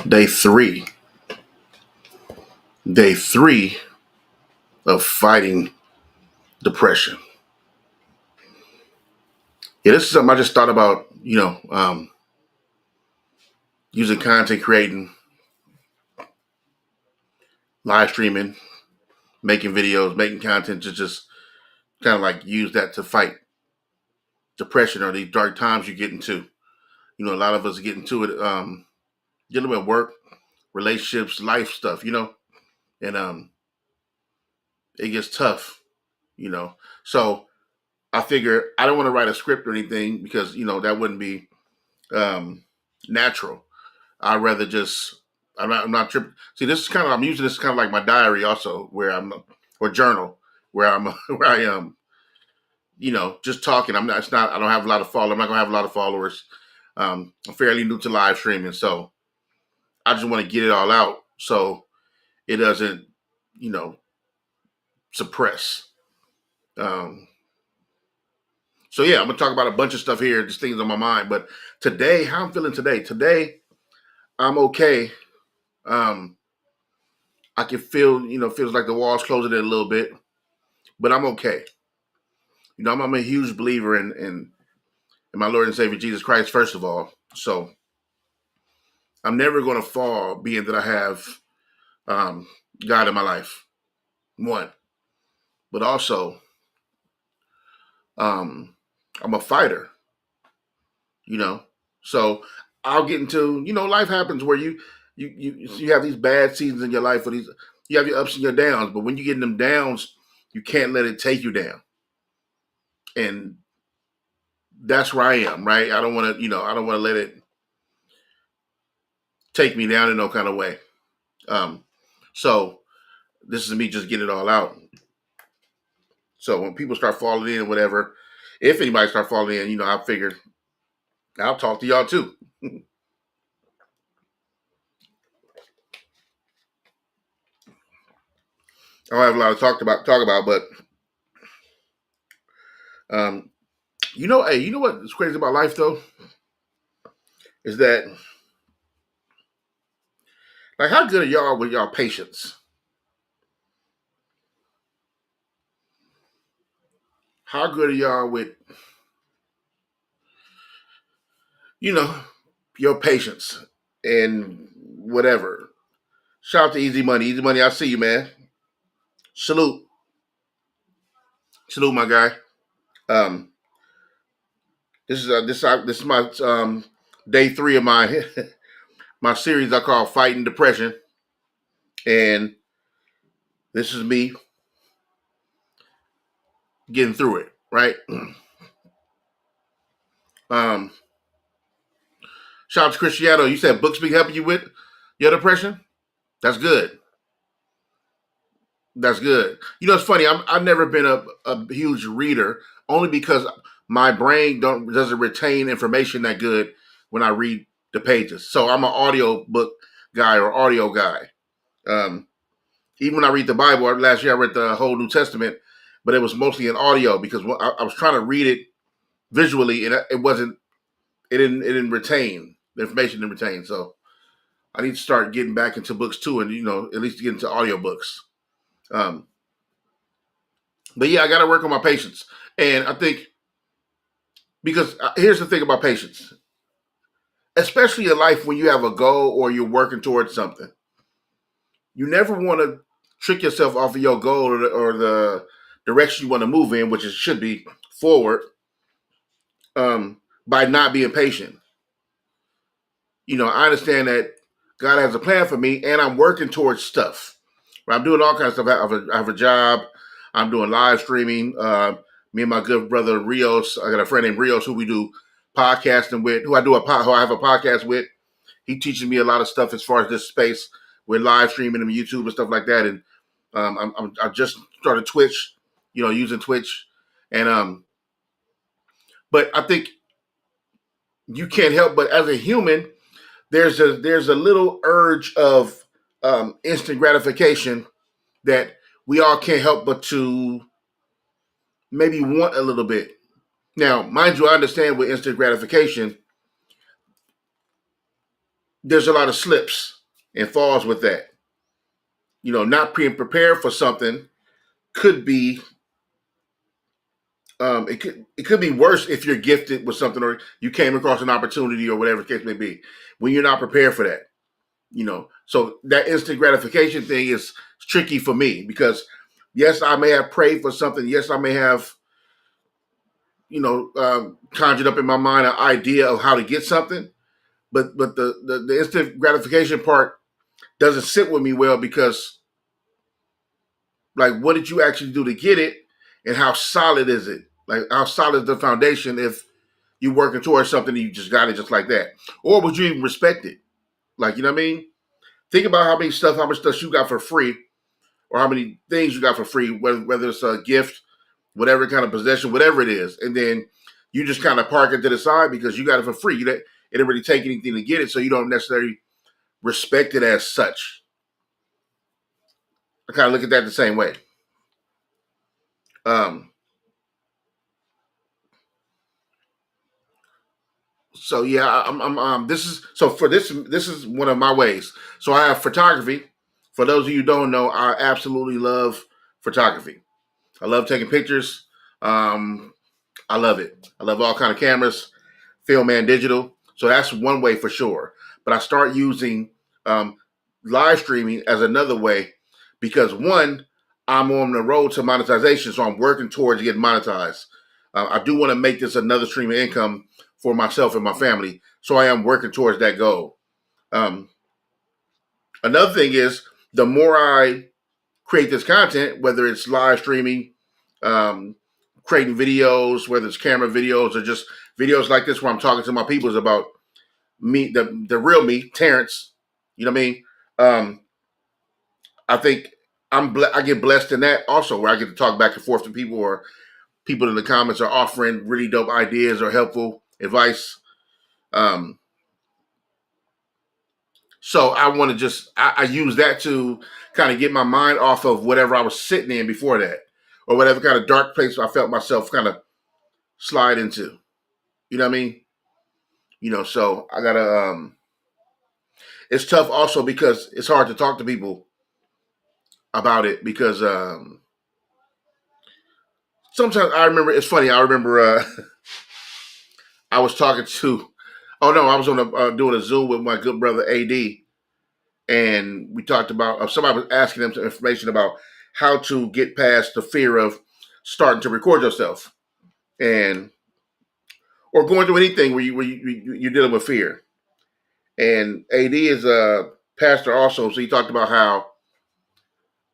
Day three. Day three of fighting depression. Yeah, this is something I just thought about, using content creating, live streaming, making videos, making content to just kind of like use that to fight depression or these dark times you get into. A lot of us get into it, dealing with work, relationships, life stuff, and it gets tough, you know. So I figure I don't want to write a script or anything because, that wouldn't be natural. I'd rather just I'm not tripping. See, this is I'm using this kind of like my diary also, where I'm or journal where I'm where I am, just talking. I'm not. It's not. I don't have a lot of followers. I'm not gonna have a lot of followers. I'm fairly new to live streaming, so I just want to get it all out so it doesn't, you know, suppress. Um, so yeah, I'm gonna talk about a bunch of stuff here, just things on my mind. But today, how I'm feeling today? Today, I'm okay. Um, I can feel, feels like the walls closing in a little bit, but I'm okay. I'm a huge believer in my Lord and Savior Jesus Christ, first of all. So I'm never going to fall, being that I have um, God in my life. One, but also um, I'm a fighter. You know, so I'll get into, life happens where you have these bad seasons in your life, or these you have your ups and your downs. But when you get in them downs, you can't let it take you down, and that's where I am. Right? I don't want to, I don't want to let it take me down in no kind of way. Um, so this is me just getting it all out. So when people start falling in, whatever, if anybody start falling in, I figured I'll talk to y'all too. I don't have a lot to talk about, but um, hey, you know what's crazy about life though is that, like, how good are y'all with y'all patience? How good are y'all with, you know, your patience and whatever? Shout out to Easy Money. Easy Money, I see you, man. Salute, salute, my guy. Um, this is my day three of my my series I call Fighting Depression, and this is me getting through it. Right. Um, shout out to Cristiano. You said books be helping you with your depression. That's good. That's good. It's funny. I've never been a huge reader, only because my brain doesn't retain information that good when I read the pages. So I'm an audio book guy or audio guy. Um, Even when I read the Bible, last year I read the whole New Testament, but it was mostly in audio because I was trying to read it visually, and it wasn't. It didn't retain the information. Didn't retain. So I need to start getting back into books too, and at least get into audiobooks. Um, but yeah, I got to work on my patience, and I think because here's the thing about patience, especially in life when you have a goal or you're working towards something, you never want to trick yourself off of your goal or the direction you want to move in, which it should be forward, by not being patient. I understand that God has a plan for me, and I'm working towards stuff. I'm doing all kinds of stuff. I have a job. I'm doing live streaming. Me and my good brother Rios. I got a friend named Rios who we do podcasting with. Who I have a podcast with. He teaches me a lot of stuff as far as this space with live streaming and YouTube and stuff like that. And I just started Twitch. Using Twitch, and but I think you can't help but as a human there's a little urge of instant gratification that we all can't help but to maybe want a little bit. Now, mind you, I understand with instant gratification, there's a lot of slips. and falls with that. Not being prepared for something could be it could be worse if you're gifted with something or you came across an opportunity or whatever the case may be when you're not prepared for that. So that instant gratification thing is tricky for me because yes, I may have prayed for something. Yes, I may have conjured up in my mind an idea of how to get something, but the instant gratification part doesn't sit with me well because like what did you actually do to get it and how solid is it? Like how solid is the foundation if you working towards something and you just got it just like that? Or would you even respect it? Like, you know what I mean? Think about how much stuff you got for free or how many things you got for free, whether it's a gift, whatever kind of possession, whatever it is. And then you just kind of park it to the side because you got it for free. It didn't really take anything to get it, so you don't necessarily respect it as such. I kind of look at that the same way. Um, so yeah, this is so for this. This is one of my ways. So I have photography. For those of you who don't know, I absolutely love photography. I love taking pictures. Um, I love it. I love all kind of cameras, film and digital. So that's one way for sure. But I start using um, live streaming as another way because one, I'm on the road to monetization, so I'm working towards getting monetized. I do want to make this another stream of income for myself and my family, so I am working towards that goal. Um, Another thing is the more I create this content, whether it's live streaming, um, creating videos, whether it's camera videos or just videos like this where I'm talking to my peoples about me, the real me, Terrence. You know what I mean? Um, I think I get blessed in that also, where I get to talk back and forth to people, or people in the comments are offering really dope ideas or helpful advice. Um, so I want to I use that to kind of get my mind off of whatever I was sitting in before that, or whatever kind of dark place I felt myself kind of slide into. You know what I mean? So I gotta. It's tough also because it's hard to talk to people about it because sometimes I remember it's funny. I remember I was talking to. Oh no, I was on doing a Zoom with my good brother AD, and we talked about somebody was asking them some information about how to get past the fear of starting to record yourself and or going through anything you're dealing with fear. And AD is a pastor also, so he talked about how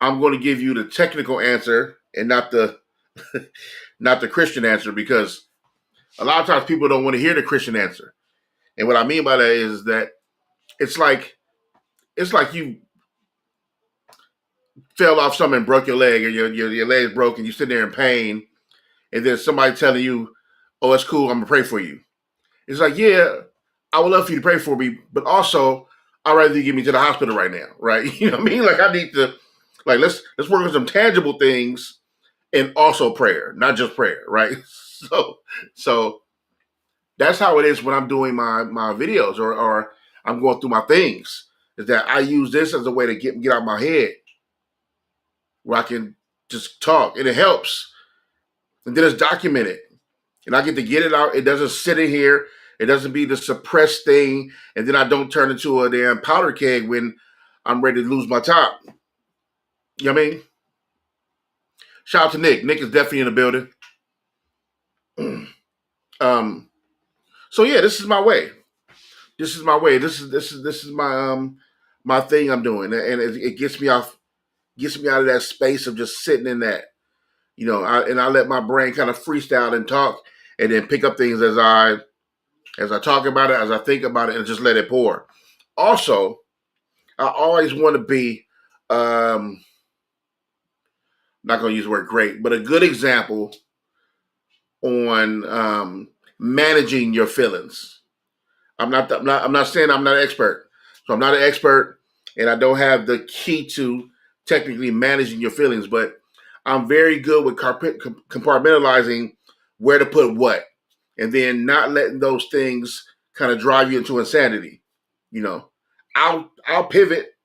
I'm going to give you the technical answer and not the not the Christian answer because a lot of times people don't want to hear the Christian answer. And what I mean by that is that it's like you fell off something and broke your leg, or your leg's broken, you sit there in pain, and then somebody telling you, "Oh, it's cool, I'm gonna pray for you." It's like, yeah, I would love for you to pray for me, but also I'd rather you get me to the hospital right now, right? You know what I mean? Like I need to, like let's work on some tangible things and also prayer, not just prayer, right? So that's how it is when I'm doing my videos or I'm going through my things. Is that I use this as a way to get out my head where I can just talk and it helps. And then it's documented. And I get to get it out. It doesn't sit in here. It doesn't be the suppressed thing. And then I don't turn into a damn powder keg when I'm ready to lose my top. You know what I mean? Shout out to Nick. Nick is definitely in the building. um, so yeah, this is my way. This is my way. This is my thing I'm doing. And it gets me out of that space of just sitting in that. I let my brain kind of freestyle and talk and then pick up things as I talk about it, as I think about it, and just let it pour. Also, I always want to be not going to use the word great, but a good example on managing your feelings. I'm not saying I'm not an expert. So I'm not an expert, and I don't have the key to technically managing your feelings, but I'm very good with compartmentalizing where to put what, and then not letting those things kind of drive you into insanity. You know, I'll pivot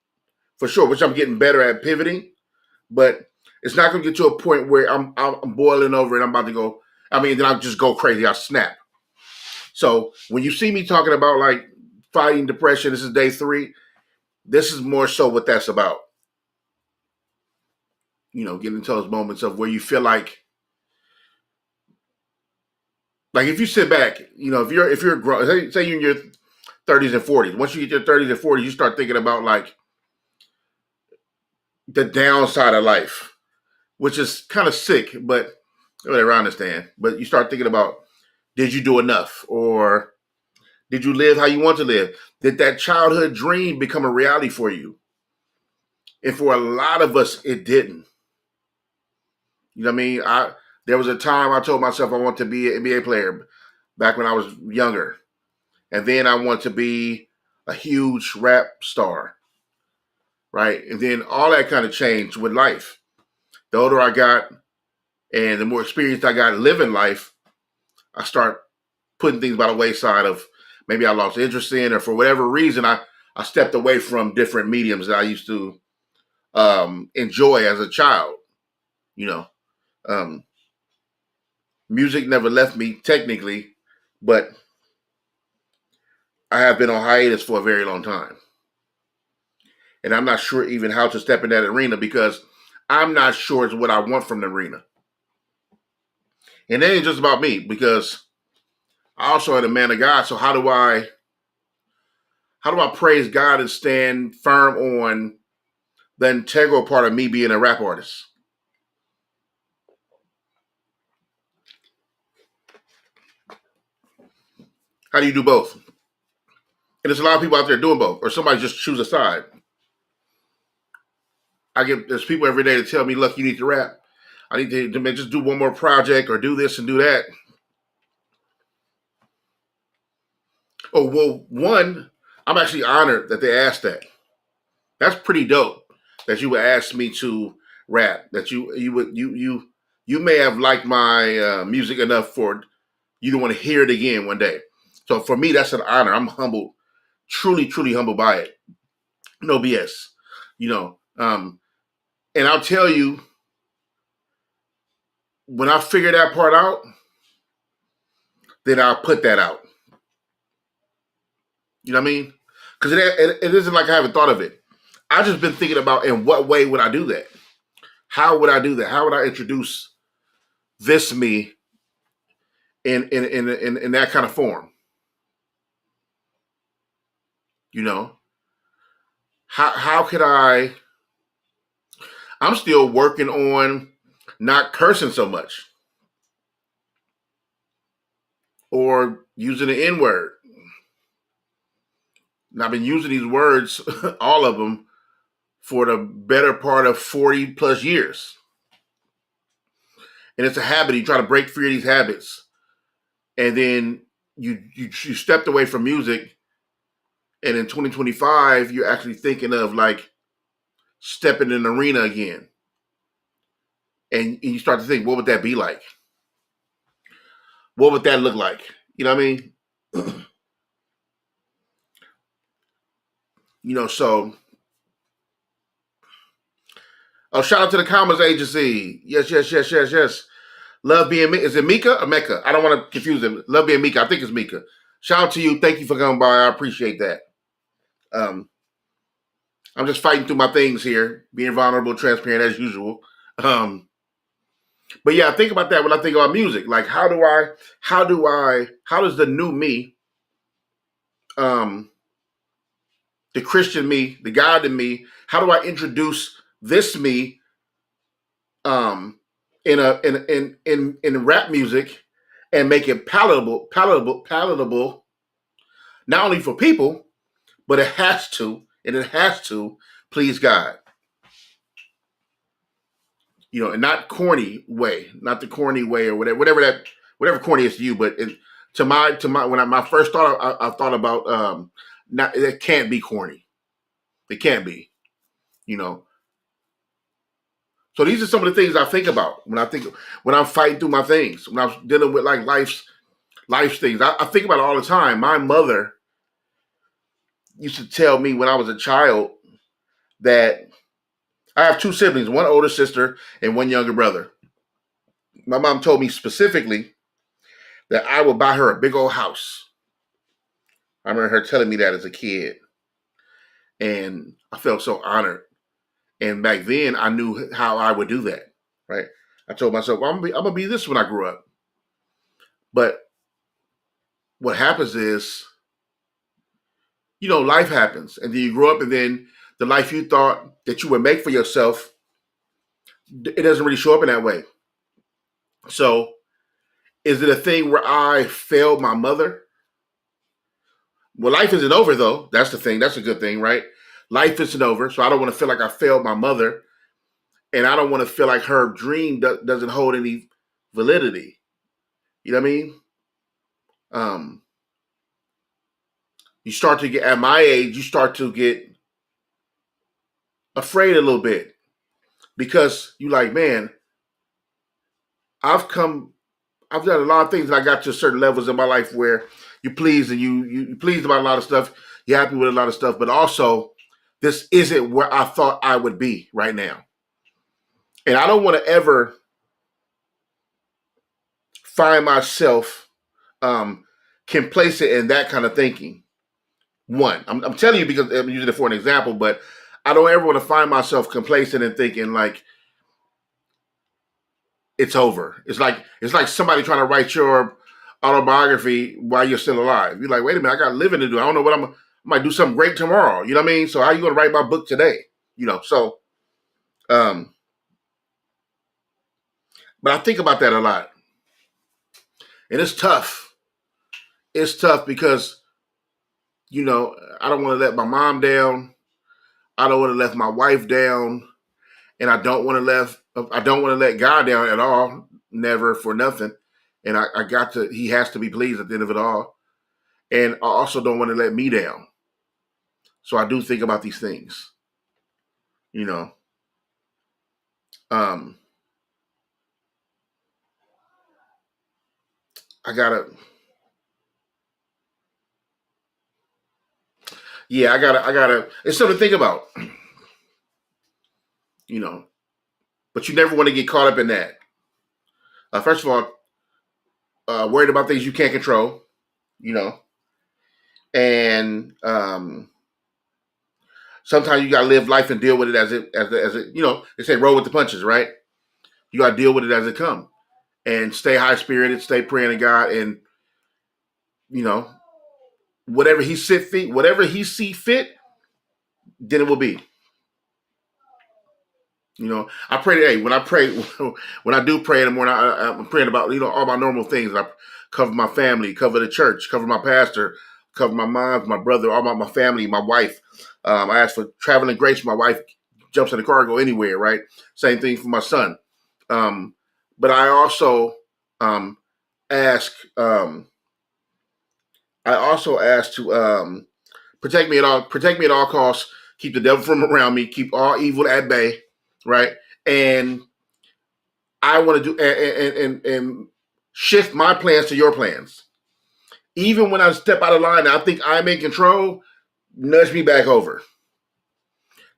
for sure, which I'm getting better at pivoting, but it's not going to get to a point where I'm boiling over and I'm about to go. I mean, then I'll just go crazy. I'll snap. So when you see me talking about like fighting depression, this is day 3. This is more so what that's about. Getting into those moments of where you feel like if you sit back, if you're grown, say you're in your 30s and 40s. Once you get your 30s and 40s, you start thinking about like the downside of life, which is kind of sick, but whatever, I understand. But you start thinking about, did you do enough? Or did you live how you want to live? Did that childhood dream become a reality for you? And for a lot of us, it didn't. You know what I mean? There was a time I told myself I want to be an NBA player back when I was younger. And then I want to be a huge rap star. Right? And then all that kind of changed with life. The older I got and the more experience I got living life, I start putting things by the wayside of maybe I lost interest in, or for whatever reason, I stepped away from different mediums that I used to enjoy as a child. You know, um, music never left me technically, but I have been on hiatus for a very long time. And I'm not sure even how to step in that arena because I'm not sure it's what I want from the arena. And it ain't just about me because I also am a man of God. So how do I praise God and stand firm on the integral part of me being a rap artist? How do you do both? And there's a lot of people out there doing both, or somebody just choose a side. There's people every day that tell me, look, you need to rap. I need to just do one more project or do this and do that. Oh, well, one, I'm actually honored that they asked that. That's pretty dope that you would ask me to rap. That you may have liked my music enough for you to want to hear it again one day. So for me, that's an honor. I'm humbled, truly, truly humbled by it. No BS, you know. And I'll tell you, when I figure that part out, then I'll put that out. You know what I mean? Because it isn't like I haven't thought of it. I've just been thinking about in what way would I do that? How would I do that? How would I introduce this me in that kind of form? You know, how could I? I'm still working on not cursing so much or using the N word. And I've been using these words, all of them, for the better part of 40 plus years. And it's a habit. You try to break free of these habits. And then you stepped away from music. And in 2025, you're actually thinking of like stepping in the arena again. And you start to think, what would that be like? What would that look like? You know what I mean? So shout out to the Commerce Agency. Yes, yes, yes, yes, yes. Love being Is it Mika or Mecca? I don't want to confuse them. Love being Mika. I think it's Mika. Shout out to you. Thank you for coming by. I appreciate that. I'm just fighting through my things here, being vulnerable, transparent as usual. But yeah, I think about that when I think about music. Like, how does the new me, the Christian me, the God in me, how do I introduce this me, in rap music, and make it palatable, not only for people, but it has to please God. And not corny way, not the corny way or whatever corny is to you, but to my my first thought, I thought about not it can't be corny. It can't be, you know. So these are some of the things I think about when I'm fighting through my things, when I'm dealing with like life's things. I think about it all the time. My mother, used to tell me when I was a child that I have two siblings, one older sister and one younger brother. My mom told me specifically that I would buy her a big old house. I remember her telling me that as a kid, and I felt so honored. And back then, I knew how I would do that. Right? I told myself, well, I'm gonna be this when I grew up. But what happens is, life happens, and then you grow up, and then the life you thought that you would make for yourself, it doesn't really show up in that way. So, is it a thing where I failed my mother? Well, life isn't over though. That's the thing. That's a good thing, right? Life isn't over, so I don't want to feel like I failed my mother, and I don't want to feel like her dream doesn't hold any validity. You know what I mean? Um, you start to get at my age, you start to get afraid a little bit because you like, man, I've come, I've done a lot of things, and I got to certain levels in my life where you're pleased and you pleased about a lot of stuff, you're happy with a lot of stuff, but also this isn't where I thought I would be right now. And I don't want to ever find myself complacent in that kind of thinking. One, I'm telling you because I'm using it for an example, but I don't ever want to find myself complacent and thinking like it's over. It's like somebody trying to write your autobiography while you're still alive. You're like, wait a minute, I got living to do. I don't know what I might do something great tomorrow. You know what I mean? So how you going to write my book today? So um, but I think about that a lot, and it's tough. It's tough because I don't want to let my mom down. I don't want to let my wife down, and I don't want to let God down at all. Never for nothing. And I got to. He has to be pleased at the end of it all. And I also don't want to let me down. So I do think about these things. You know. Um, I gotta. Yeah, I gotta. It's something to think about. You know. But you never want to get caught up in that. First of all, worried about things you can't control. You know. And sometimes you gotta live life and deal with it as it. They say roll with the punches, right? You gotta deal with it as it comes and stay high spirited, stay praying to God, and you know whatever he see fit, then it will be. I pray that hey, when I pray, when I do pray in the morning, I'm praying about all my normal things. I cover my family, cover the church, cover my pastor, cover my mom, my brother, all my family, my wife. I ask for traveling grace. My wife jumps in the car, go anywhere. Right. Same thing for my son. But I also ask. I also ask to protect me at all costs, keep the devil from around me, keep all evil at bay, right? And I want to do and shift my plans to your plans. Even when I step out of line, I think I'm in control. Nudge me back over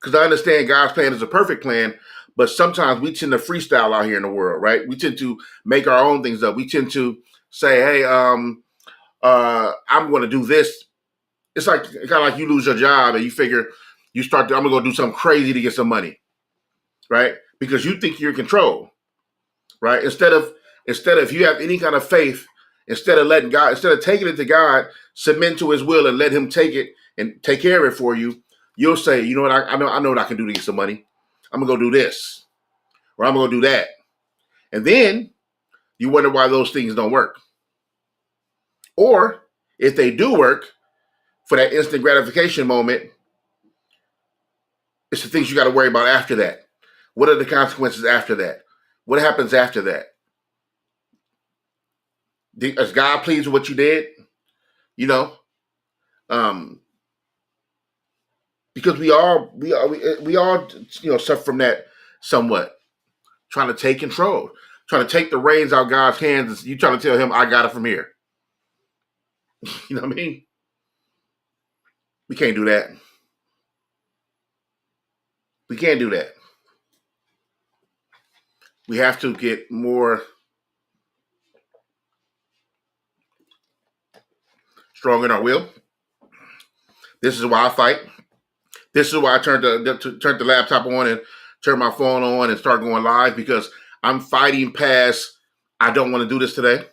because I understand God's plan is a perfect plan. But sometimes we tend to freestyle out here in the world, right? We tend to make our own things up. We tend to say, "Hey, I'm going to do this." It's like kind of like you lose your job and you figure I'm gonna go do something crazy to get some money, right? Because you think you're in control, right? Instead of if you have any kind of faith, instead of taking it to God, submit to His will and let Him take it and take care of it for you, you'll say, you know what, I know what I can do to get some money. I'm gonna go do this, or I'm gonna go do that, and then you wonder why those things don't work, or if they do work for that instant gratification moment, it's the things you got to worry about after that. What are the consequences after that? What happens after that? Is God pleased with what you did? You know, um, because we all suffer from that somewhat. Trying to take control, trying to take the reins out of God's hands. You trying to tell Him, "I got it from here." You know what I mean? We can't do that. We can't do that. We have to get more strong in our will. This is why I fight. This is why I turned the laptop on and turned my phone on and start going live, because I'm fighting past, I don't want to do this today.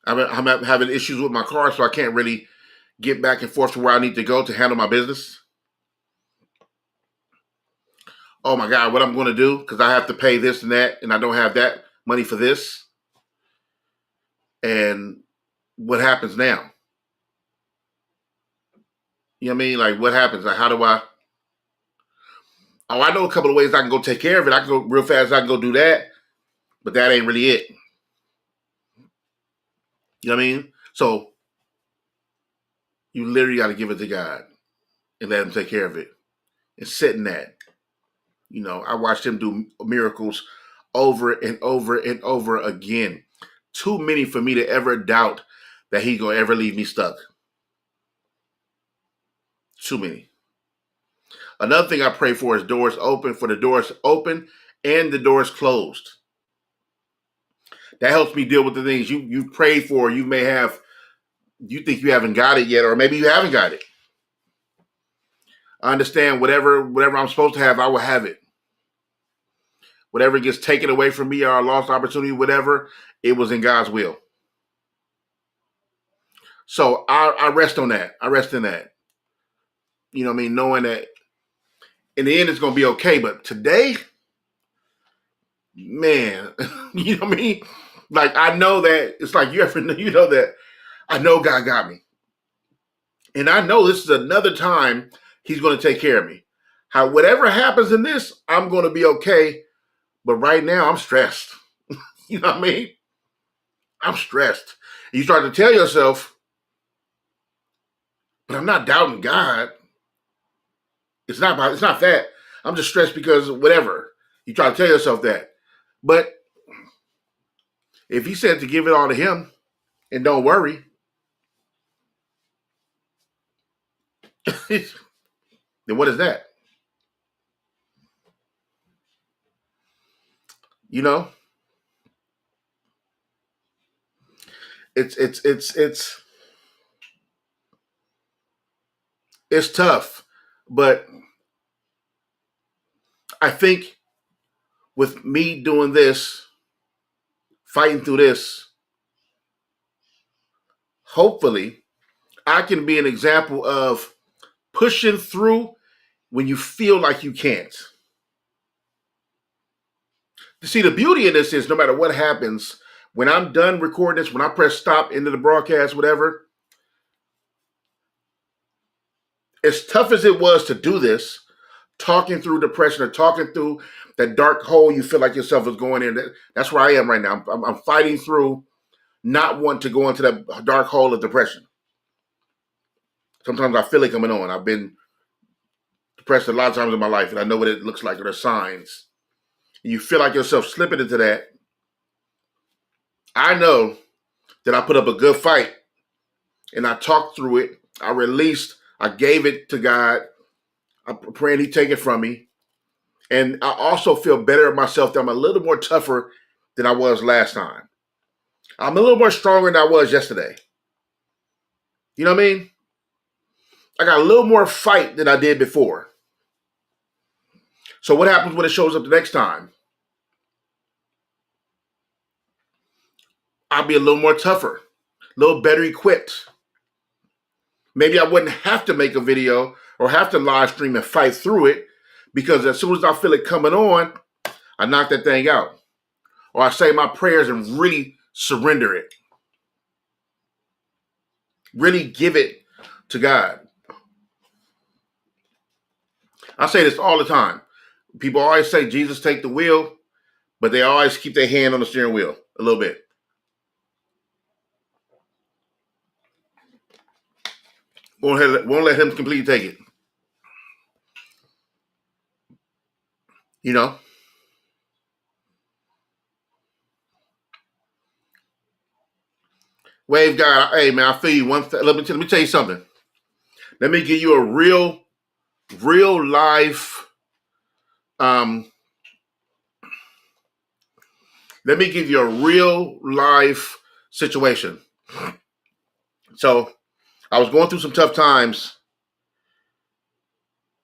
I'm having issues with my car, so I can't really get back and forth to where I need to go to handle my business. Oh my God, what I'm going to do, because I have to pay this and that, and I don't have that money for this. And what happens now? You know what I mean? Like, what happens? Like, how do I? Oh, I know a couple of ways I can go take care of it. I can go real fast. I can go do that, but that ain't really it. You know what I mean? So you literally got to give it to God and let Him take care of it and sit in that. You know, I watched Him do miracles over and over and over again. Too many for me to ever doubt that He's gonna ever leave me stuck. Too many. Another thing I pray for is doors open, for the doors open and the doors closed. That helps me deal with the things you prayed for. You may have, you think you haven't got it yet, or maybe you haven't got it. I understand whatever I'm supposed to have, I will have it. Whatever gets taken away from me or I lost opportunity, whatever, it was in God's will. So I rest on that. I rest in that. You know what I mean? Knowing that in the end it's going to be okay. But today, man, you know what I mean? Like, I know that it's like you know that I know God got me. And I know this is another time He's going to take care of me. Whatever happens in this, I'm going to be okay. But right now, I'm stressed. You know what I mean? I'm stressed. You start to tell yourself, but I'm not doubting God. It's not that. I'm just stressed because whatever. You try to tell yourself that. But if He said to give it all to Him and don't worry, then what is that? You know? It's tough. But I think with me doing this, fighting through this, hopefully I can be an example of pushing through when you feel like you can't. See, the beauty of this is no matter what happens, when I'm done recording this, when I press stop into the broadcast, whatever, as tough as it was to do this, talking through depression or talking through that dark hole you feel like yourself is going in, that's where I am right now. I'm fighting through not wanting to go into that dark hole of depression. Sometimes I feel it coming on. I've been depressed a lot of times in my life, and I know what it looks like, or the signs. You feel like yourself slipping into that. I know that I put up a good fight, and I talked through it. I released. I gave it to God. I'm praying He take it from me. And I also feel better of myself that I'm a little more tougher than I was last time. I'm a little more stronger than I was yesterday. You know what I mean? I got a little more fight than I did before. So what happens when it shows up the next time? I'll be a little more tougher, a little better equipped. Maybe I wouldn't have to make a video or have to live stream and fight through it, because as soon as I feel it coming on, I knock that thing out. Or I say my prayers and really surrender it. Really give it to God. I say this all the time. People always say Jesus take the wheel, but they always keep their hand on the steering wheel a little bit. Won't let Him completely take it. You know? Wave guy, hey man, I feel you. Let me tell you something. Let me give you a real life. Um, Let me give you a real life situation. So I was going through some tough times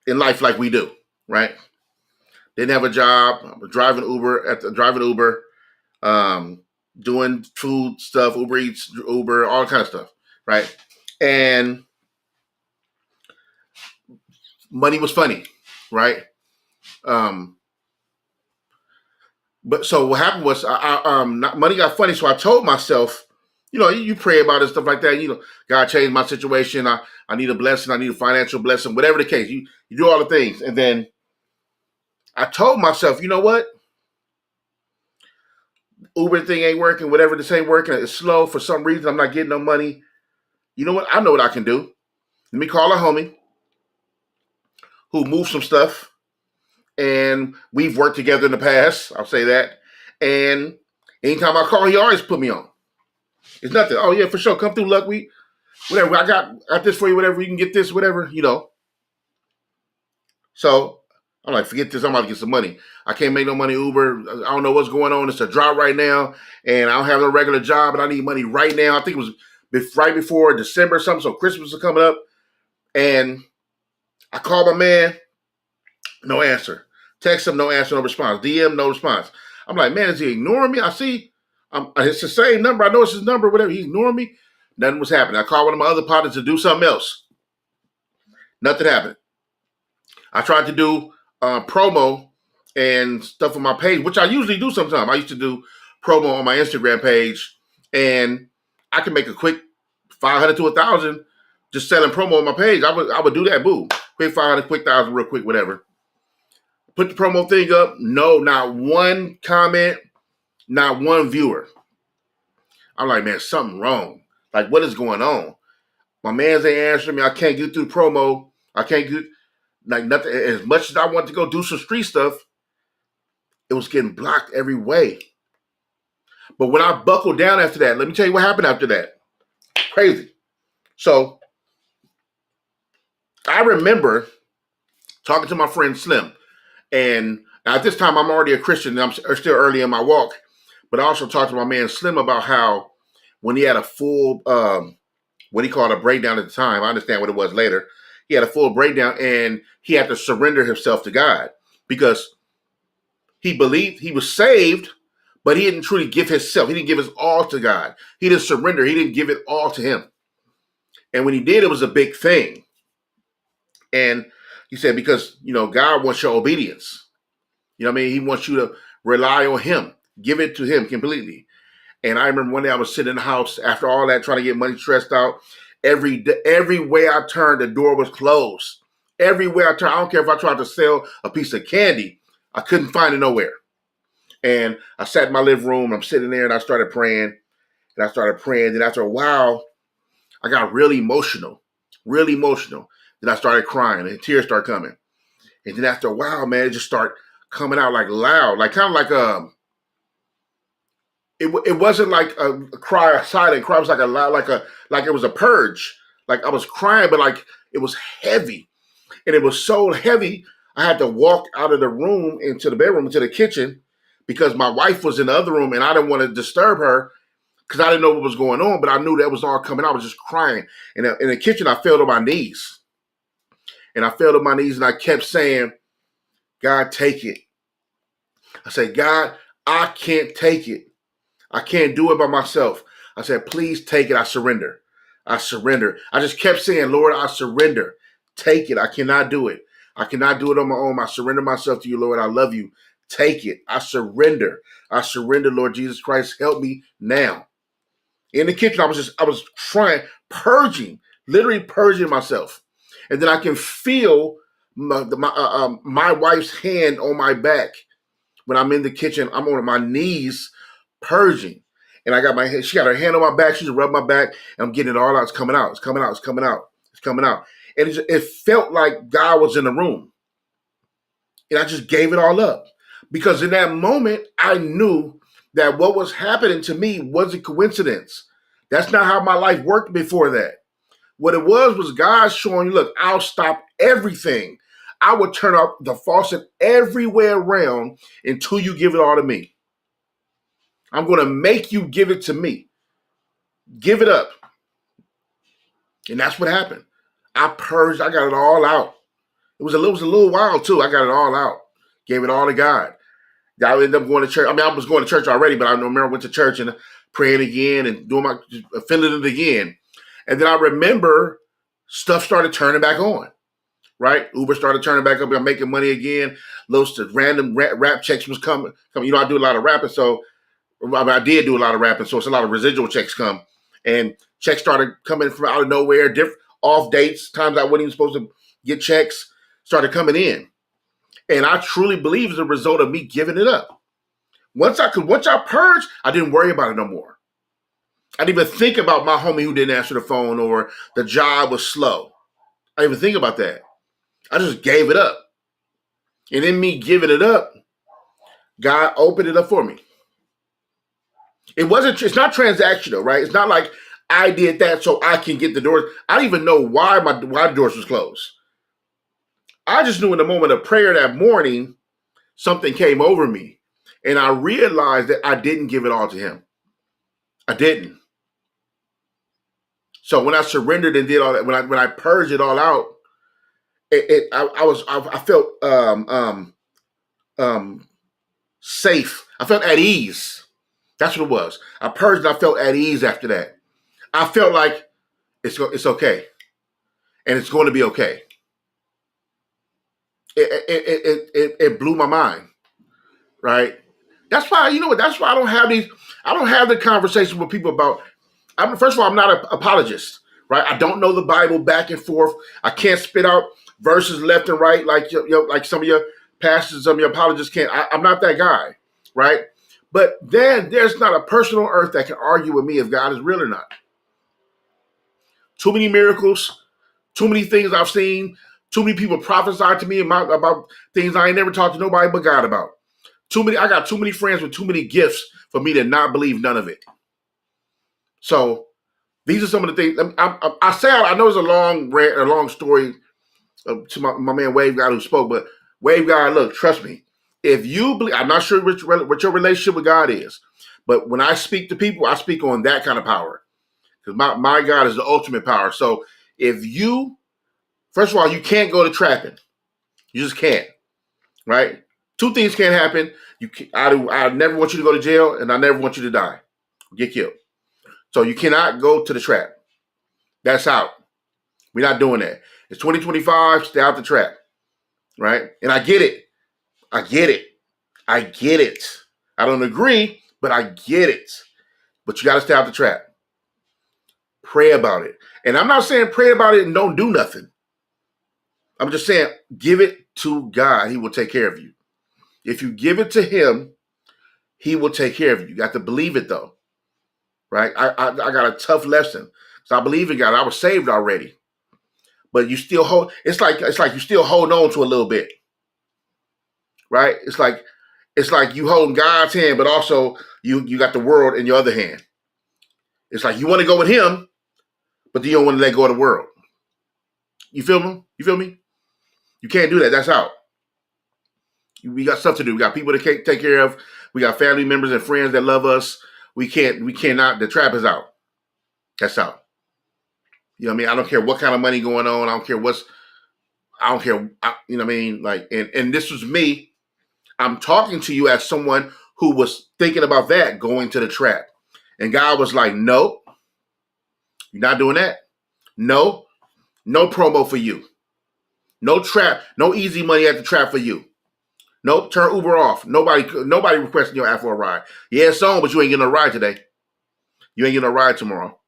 in life, like we do, right? Didn't have a job. I was driving Uber, um, doing food stuff, Uber Eats, Uber, all kind of stuff, right? And money was funny, right? Um, but so what happened was, money got funny. So I told myself, you pray about it and stuff like that. God changed my situation. I need a blessing. I need a financial blessing. Whatever the case, you do all the things, and then I told myself, you know what? Uber thing ain't working. Whatever this ain't working. It's slow for some reason. I'm not getting no money. You know what? I know what I can do. Let me call a homie who moved some stuff, and we've worked together in the past. I'll say that. And anytime I call, he always put me on. It's nothing. Oh yeah, for sure. Come through, Luck. Whatever. I got this for you. Whatever. You can get this. Whatever. So I'm like, forget this. I'm about to get some money. I can't make no money Uber. I don't know what's going on. It's a drought right now, and I don't have a regular job, and I need money right now. I think it was right before December or something, so Christmas is coming up. And I called my man, no answer. Text him, no answer, no response. DM, no response. I'm like, man, is he ignoring me? I see, it's the same number. I know it's his number, whatever. He's ignoring me. Nothing was happening. I called one of my other partners to do something else. Nothing happened. I tried to do promo and stuff on my page, which I usually do sometimes. I used to do promo on my Instagram page, and I can make a quick 500 to 1,000 just selling promo on my page. I would do that. Boom, quick 500, quick 1,000, real quick, whatever. Put the promo thing up. No, not one comment, not one viewer. I'm like, man, something wrong. Like, what is going on? My man's ain't answering me. I can't get through promo. I can't get like nothing. As much as I want to go do some street stuff, it was getting blocked every way. But when I buckled down after that, let me tell you what happened after that. Crazy. So I remember talking to my friend Slim. And at this time, I'm already a Christian. And I'm still early in my walk. But I also talked to my man Slim about how when he had a full, what he called a breakdown at the time, I understand what it was later. He had a full breakdown and he had to surrender himself to God because he believed he was saved, but he didn't truly give himself. He didn't give his all to God. He didn't surrender. He didn't give it all to him. And when he did, it was a big thing. And he said, because, God wants your obedience. You know what I mean? He wants you to rely on him. Give it to him completely. And I remember one day I was sitting in the house after all that, trying to get money, stressed out. Every way I turned, the door was closed. Everywhere I turned, I don't care if I tried to sell a piece of candy, I couldn't find it nowhere. And I sat in my living room, I'm sitting there and I started praying. And I started praying. Then after a while, I got really emotional. Then I started crying and tears started coming. And then after a while, man, it just started coming out like loud, like kind of like it wasn't like a cry, a silent cry. It was like a loud, like it was a purge. Like I was crying, but like it was heavy. And it was so heavy, I had to walk out of the room into the bedroom, into the kitchen, because my wife was in the other room and I didn't want to disturb her because I didn't know what was going on, but I knew that was all coming out. I was just crying. And in the kitchen, I fell to my knees. And I fell to my knees and I kept saying, God, take it. I said, God, I can't take it. I can't do it by myself. I said, please take it. I surrender. I surrender. I just kept saying, Lord, I surrender. Take it. I cannot do it. I cannot do it on my own. I surrender myself to you, Lord. I love you. Take it. I surrender. I surrender, Lord Jesus Christ. Help me now. In the kitchen, I was trying, literally purging myself. And then I can feel my wife's hand on my back. When I'm in the kitchen, I'm on my knees purging. And she got her hand on my back. She's rubbing my back. And I'm getting it all out. It's coming out. It's coming out. It's coming out. It's coming out. And it felt like God was in the room. And I just gave it all up. Because in that moment, I knew that what was happening to me wasn't coincidence. That's not how my life worked before that. What it was God showing you, look, I'll stop everything. I will turn up the faucet everywhere around until you give it all to me. I'm going to make you give it to me. Give it up. And that's what happened. I purged. I got it all out. It was a little while too. I got it all out. Gave it all to God. I ended up going to church. I mean, I was going to church already, but I remember I went to church and praying again and feeling it again. And then I remember stuff started turning back on, right? Uber started turning back up. I'm making money again. Little random rap checks was coming. You know, I do a lot of rapping, so I did do a lot of rapping, so it's a lot of residual checks come. And checks started coming from out of nowhere, different off dates, times I wasn't even supposed to get checks, started coming in. And I truly believe it's a result of me giving it up. Once I purged, I didn't worry about it no more. I didn't even think about my homie who didn't answer the phone or the job was slow. I didn't even think about that. I just gave it up. And in me giving it up, God opened it up for me. It's not transactional, right? It's not like I did that so I can get the doors. I didn't even know why the doors was closed. I just knew in the moment of prayer that morning, something came over me. And I realized that I didn't give it all to him. I didn't. So when I surrendered and did all that, when I purged it all out, I felt safe. I felt at ease. That's what it was. I purged and I felt at ease after that. I felt like it's okay. And it's going to be okay. It blew my mind. Right? That's why, that's why I don't have the conversation with people about, first of all, I'm not an apologist, right? I don't know the Bible back and forth. I can't spit out verses left and right like like some of your pastors, some of your apologists can't. I'm not that guy, right? But then there's not a person on earth that can argue with me if God is real or not. Too many miracles, too many things I've seen, too many people prophesied to me about things I ain't never talked to nobody but God about. I got too many friends with too many gifts for me to not believe none of it. So these are some of the things. I know it's a long story to my man Wave God who spoke, but Wave God, look, trust me. If you believe, I'm not sure what your relationship with God is, but when I speak to people, I speak on that kind of power because my God is the ultimate power. So first of all, you can't go to trapping. You just can't, right? Two things can't happen. I never want you to go to jail, and I never want you to die, get killed. So you cannot go to the trap. That's out. We're not doing that. It's 2025. Stay out the trap, right? And I get it. I don't agree, but I get it. But you got to stay out the trap. Pray about it. And I'm not saying pray about it and don't do nothing. I'm just saying give it to God. He will take care of you. If you give it to him, he will take care of you. You got to believe it though, right? I got a tough lesson. So I believe in God. I was saved already, but you still hold. It's like you still hold on to a little bit, right? It's like you holding God's hand, but also you got the world in your other hand. It's like you want to go with him, but you don't want to let go of the world. You feel me? You can't do that. That's out. We got stuff to do. We got people to take care of. We got family members and friends that love us. We cannot. The trap is out. That's out. You know what I mean? I don't care what kind of money going on. I don't care. You know what I mean? Like, and this was me. I'm talking to you as someone who was thinking about that, going to the trap. And God was like, no, you're not doing that. No promo for you. No trap, no easy money at the trap for you. Nope, turn Uber off. Nobody requesting your app for a ride. Yeah, it's on, but you ain't getting a ride today. You ain't getting a ride tomorrow.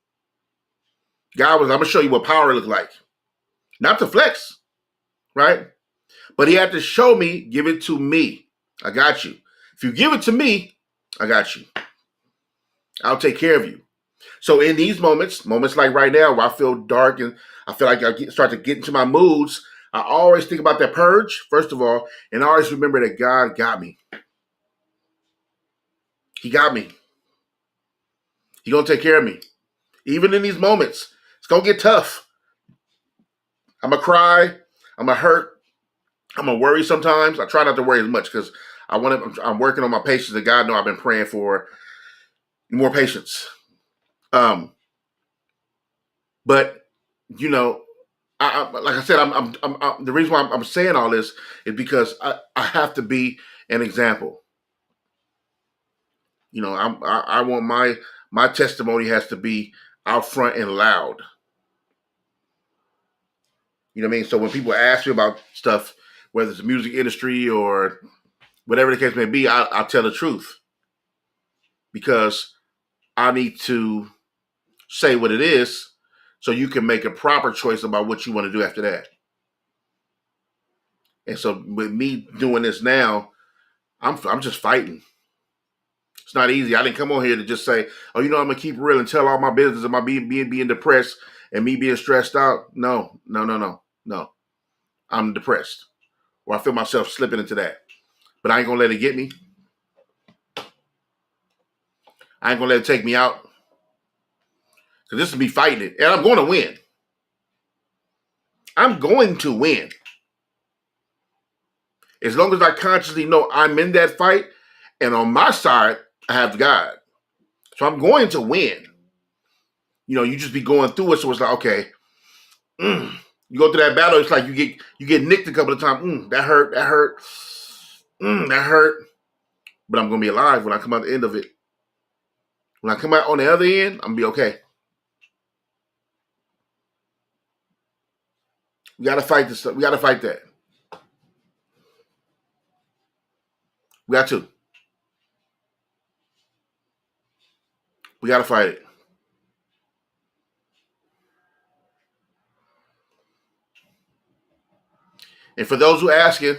God was, I'm going to show you what power looks like. Not to flex, right? But he had to show me, give it to me. I got you. If you give it to me, I got you. I'll take care of you. So in these moments like right now where I feel dark and I feel like I start to get into my moods, I always think about that purge, first of all, and I always remember that God got me. He got me. He's going to take care of me. Even in these moments, it's gonna get tough. I'm gonna cry. I'm gonna hurt. I'm gonna worry sometimes. I try not to worry as much because I'm working on my patience, and God knows I've been praying for more patience. But you know, like I said, the reason why I'm saying all this is because I have to be an example. You know, I want my testimony has to be out front and loud. You know what I mean? So when people ask me about stuff, whether it's the music industry or whatever the case may be, I'll tell the truth because I need to say what it is so you can make a proper choice about what you want to do after that. And so with me doing this now, I'm just fighting. It's not easy. I didn't come on here to just say, oh, I'm gonna keep real and tell all my business about being depressed and me being stressed out. No. I'm depressed. Or I feel myself slipping into that. But I ain't gonna let it get me. I ain't gonna let it take me out. Because this is me fighting it. And I'm going to win. I'm going to win. As long as I consciously know I'm in that fight, and on my side, I have God. So I'm going to win. You just be going through it, so it's like, okay, you go through that battle, it's like you get nicked a couple of times. That hurt, that hurt. But I'm gonna be alive when I come out the end of it. When I come out on the other end, I'm gonna be okay. We gotta fight this stuff. We gotta fight that. We got to. We gotta fight it. And for those who asking,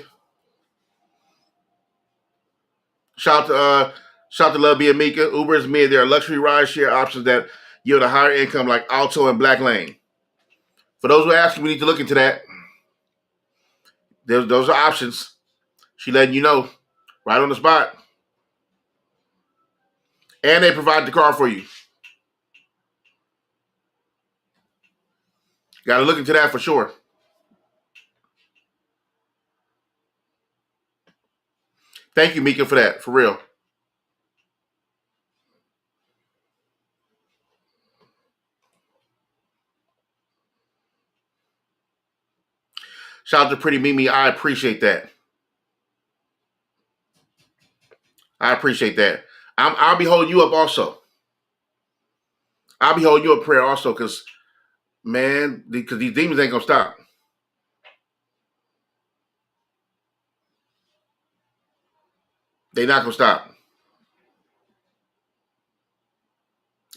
shout to Love B and Mika. Uber is mid. There are luxury ride share options that yield a higher income like Alto and Black Lane. For those who are asking, we need to look into that. Those are options. She letting you know right on the spot. And they provide the car for you. Got to look into that for sure. Thank you, Mika, for that. For real. Shout out to Pretty Mimi. I appreciate that. I appreciate that. I'll be holding you up also. I'll be holding you up prayer also because, man, because these demons ain't going to stop. They're not going to stop.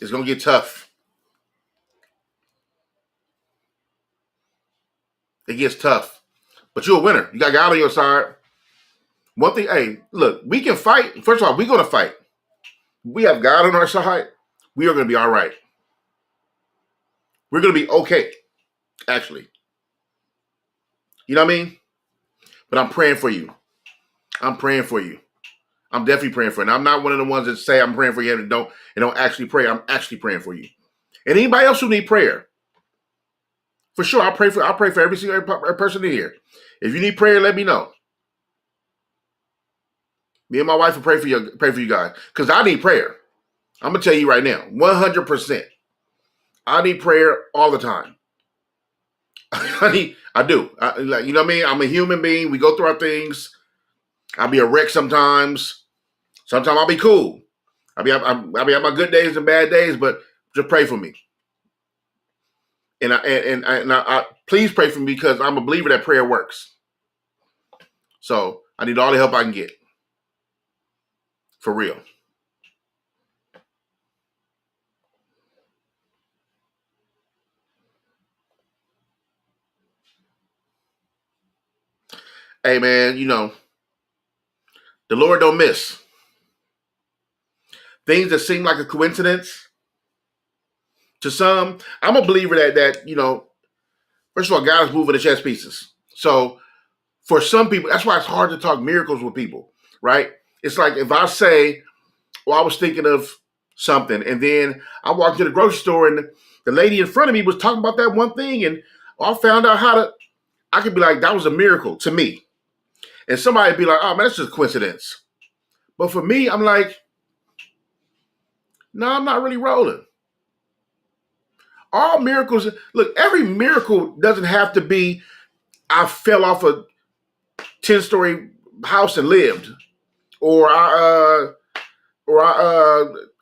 It's going to get tough. It gets tough. But you're a winner. You got God on your side. One thing, hey, look, we can fight. First of all, we're going to fight. We have God on our side. We are going to be all right. We're going to be okay, actually. You know what I mean? But I'm praying for you. I'm praying for you. I'm definitely praying for you. And I'm not one of the ones that say I'm praying for you and don't actually pray. I'm actually praying for you. And anybody else who need prayer, for sure, I'll pray for every single person in here. If you need prayer, let me know. Me and my wife will pray for you guys. Because I need prayer. I'm gonna tell you right now, 100%. I need prayer all the time. I do. You know what I mean? I'm a human being. We go through our things. I'll be a wreck sometimes. Sometimes I'll be cool. I'll be have my good days and bad days, but just pray for me. And I please pray for me because I'm a believer that prayer works. So I need all the help I can get. For real. Hey man, the Lord don't miss. Things that seem like a coincidence to some, I'm a believer that first of all, God is moving the chess pieces. So for some people, that's why it's hard to talk miracles with people, right? It's like if I say, well, I was thinking of something. And then I walked to the grocery store and the lady in front of me was talking about that one thing. And I found out I could be like, that was a miracle to me. And somebody would be like, oh man, that's just a coincidence. But for me, I'm like, no, I'm not really rolling. All miracles, look, every miracle doesn't have to be, I fell off a 10-story house and lived, or I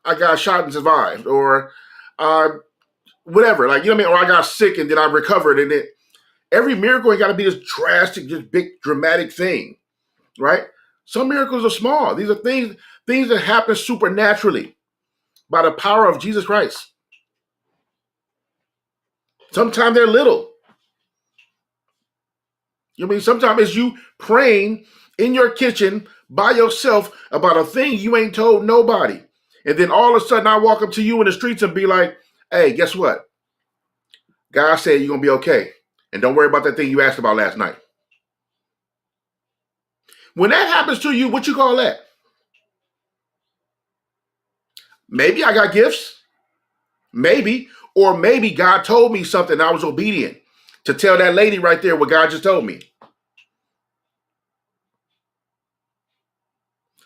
got shot and survived, or whatever. Like, you know what I mean? Or I got sick and then I recovered. And every miracle ain't got to be this drastic, just big, dramatic thing, right? Some miracles are small. These are things that happen supernaturally by the power of Jesus Christ. Sometimes they're little. You know what I mean? Sometimes it's you praying in your kitchen by yourself about a thing you ain't told nobody. And then all of a sudden I walk up to you in the streets and be like, hey, guess what? God said you're going to be okay. And don't worry about that thing you asked about last night. When that happens to you, what you call that? Maybe I got gifts. Maybe. Or maybe God told me something and I was obedient to tell that lady right there what God just told me.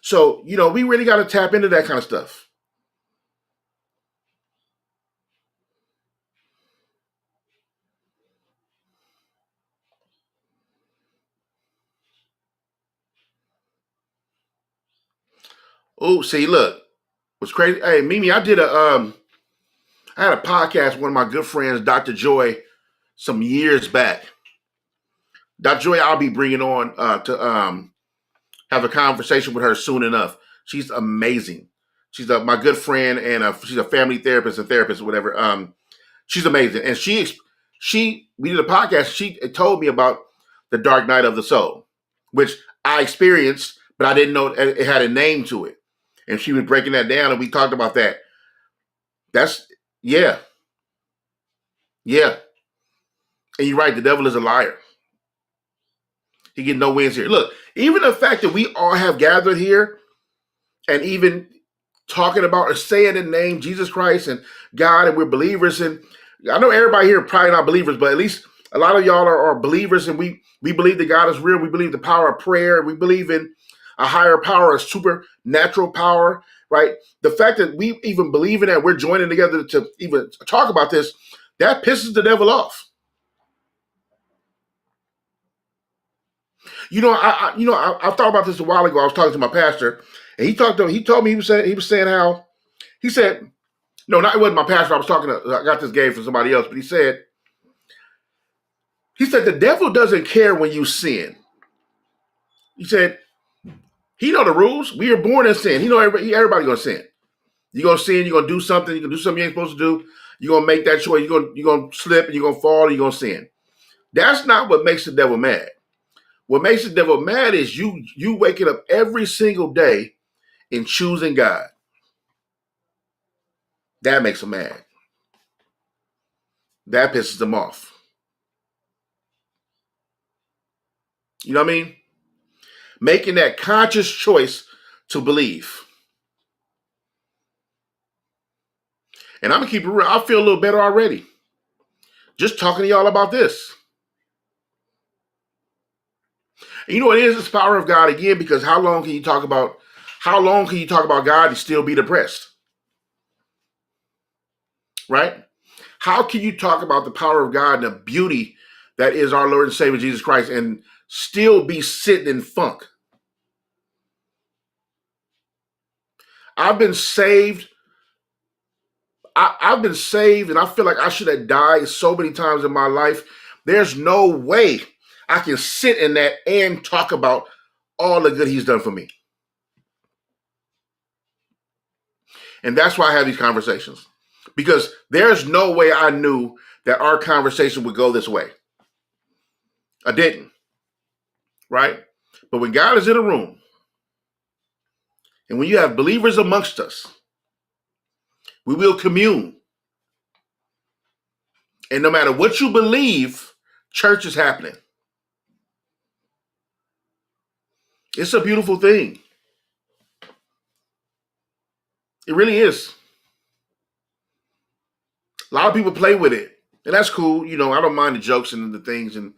So, we really got to tap into that kind of stuff. Oh, see, look, what's crazy? Hey, Mimi, I had a podcast with one of my good friends, Dr. Joy, some years back. Dr. Joy, I'll be bringing on to have a conversation with her soon enough. She's amazing. She's my good friend, and she's a family therapist, or whatever. She's amazing, and we did a podcast. She told me about the dark night of the soul, which I experienced, but I didn't know it had a name to it. And she was breaking that down, and we talked about that. Yeah. And you're right, the devil is a liar. He get no wins here. Look, even the fact that we all have gathered here and even talking about or saying the name Jesus Christ and God, and we're believers. And I know everybody here probably not believers, but at least a lot of y'all are believers, and we believe that God is real. We believe the power of prayer. We believe in a higher power, a supernatural power, right? The fact that we even believe in that, we're joining together to even talk about this, that pisses the devil off. I thought about this a while ago. I was talking to my pastor, and he told me he was saying how he said, no, it wasn't my pastor. I got this game from somebody else, but he said the devil doesn't care when you sin. He said he know the rules. We are born in sin. He know everybody gonna sin. You're gonna sin. You're gonna do something. You're gonna do something you ain't supposed to do. You're gonna make that choice. You're gonna slip and you're gonna fall. And you're gonna sin. That's not what makes the devil mad. What makes the devil mad is you waking up every single day and choosing God. That makes him mad. That pisses him off. You know what I mean? Making that conscious choice to believe. And I'm gonna keep it real. I feel a little better already. Just talking to y'all about this. And you know what it is? It's the power of God again, because how long can you talk about God and still be depressed? Right? How can you talk about the power of God and the beauty that is our Lord and Savior Jesus Christ and still be sitting in funk? I've been saved. I've been saved, and I feel like I should have died so many times in my life. There's no way I can sit in that and talk about all the good he's done for me. And that's why I have these conversations. Because there's no way I knew that our conversation would go this way. I didn't. Right? But when God is in a room, and when you have believers amongst us, we will commune. And no matter what you believe, church is happening. It's a beautiful thing. It really is. A lot of people play with it, and that's cool. I don't mind the jokes and the things, and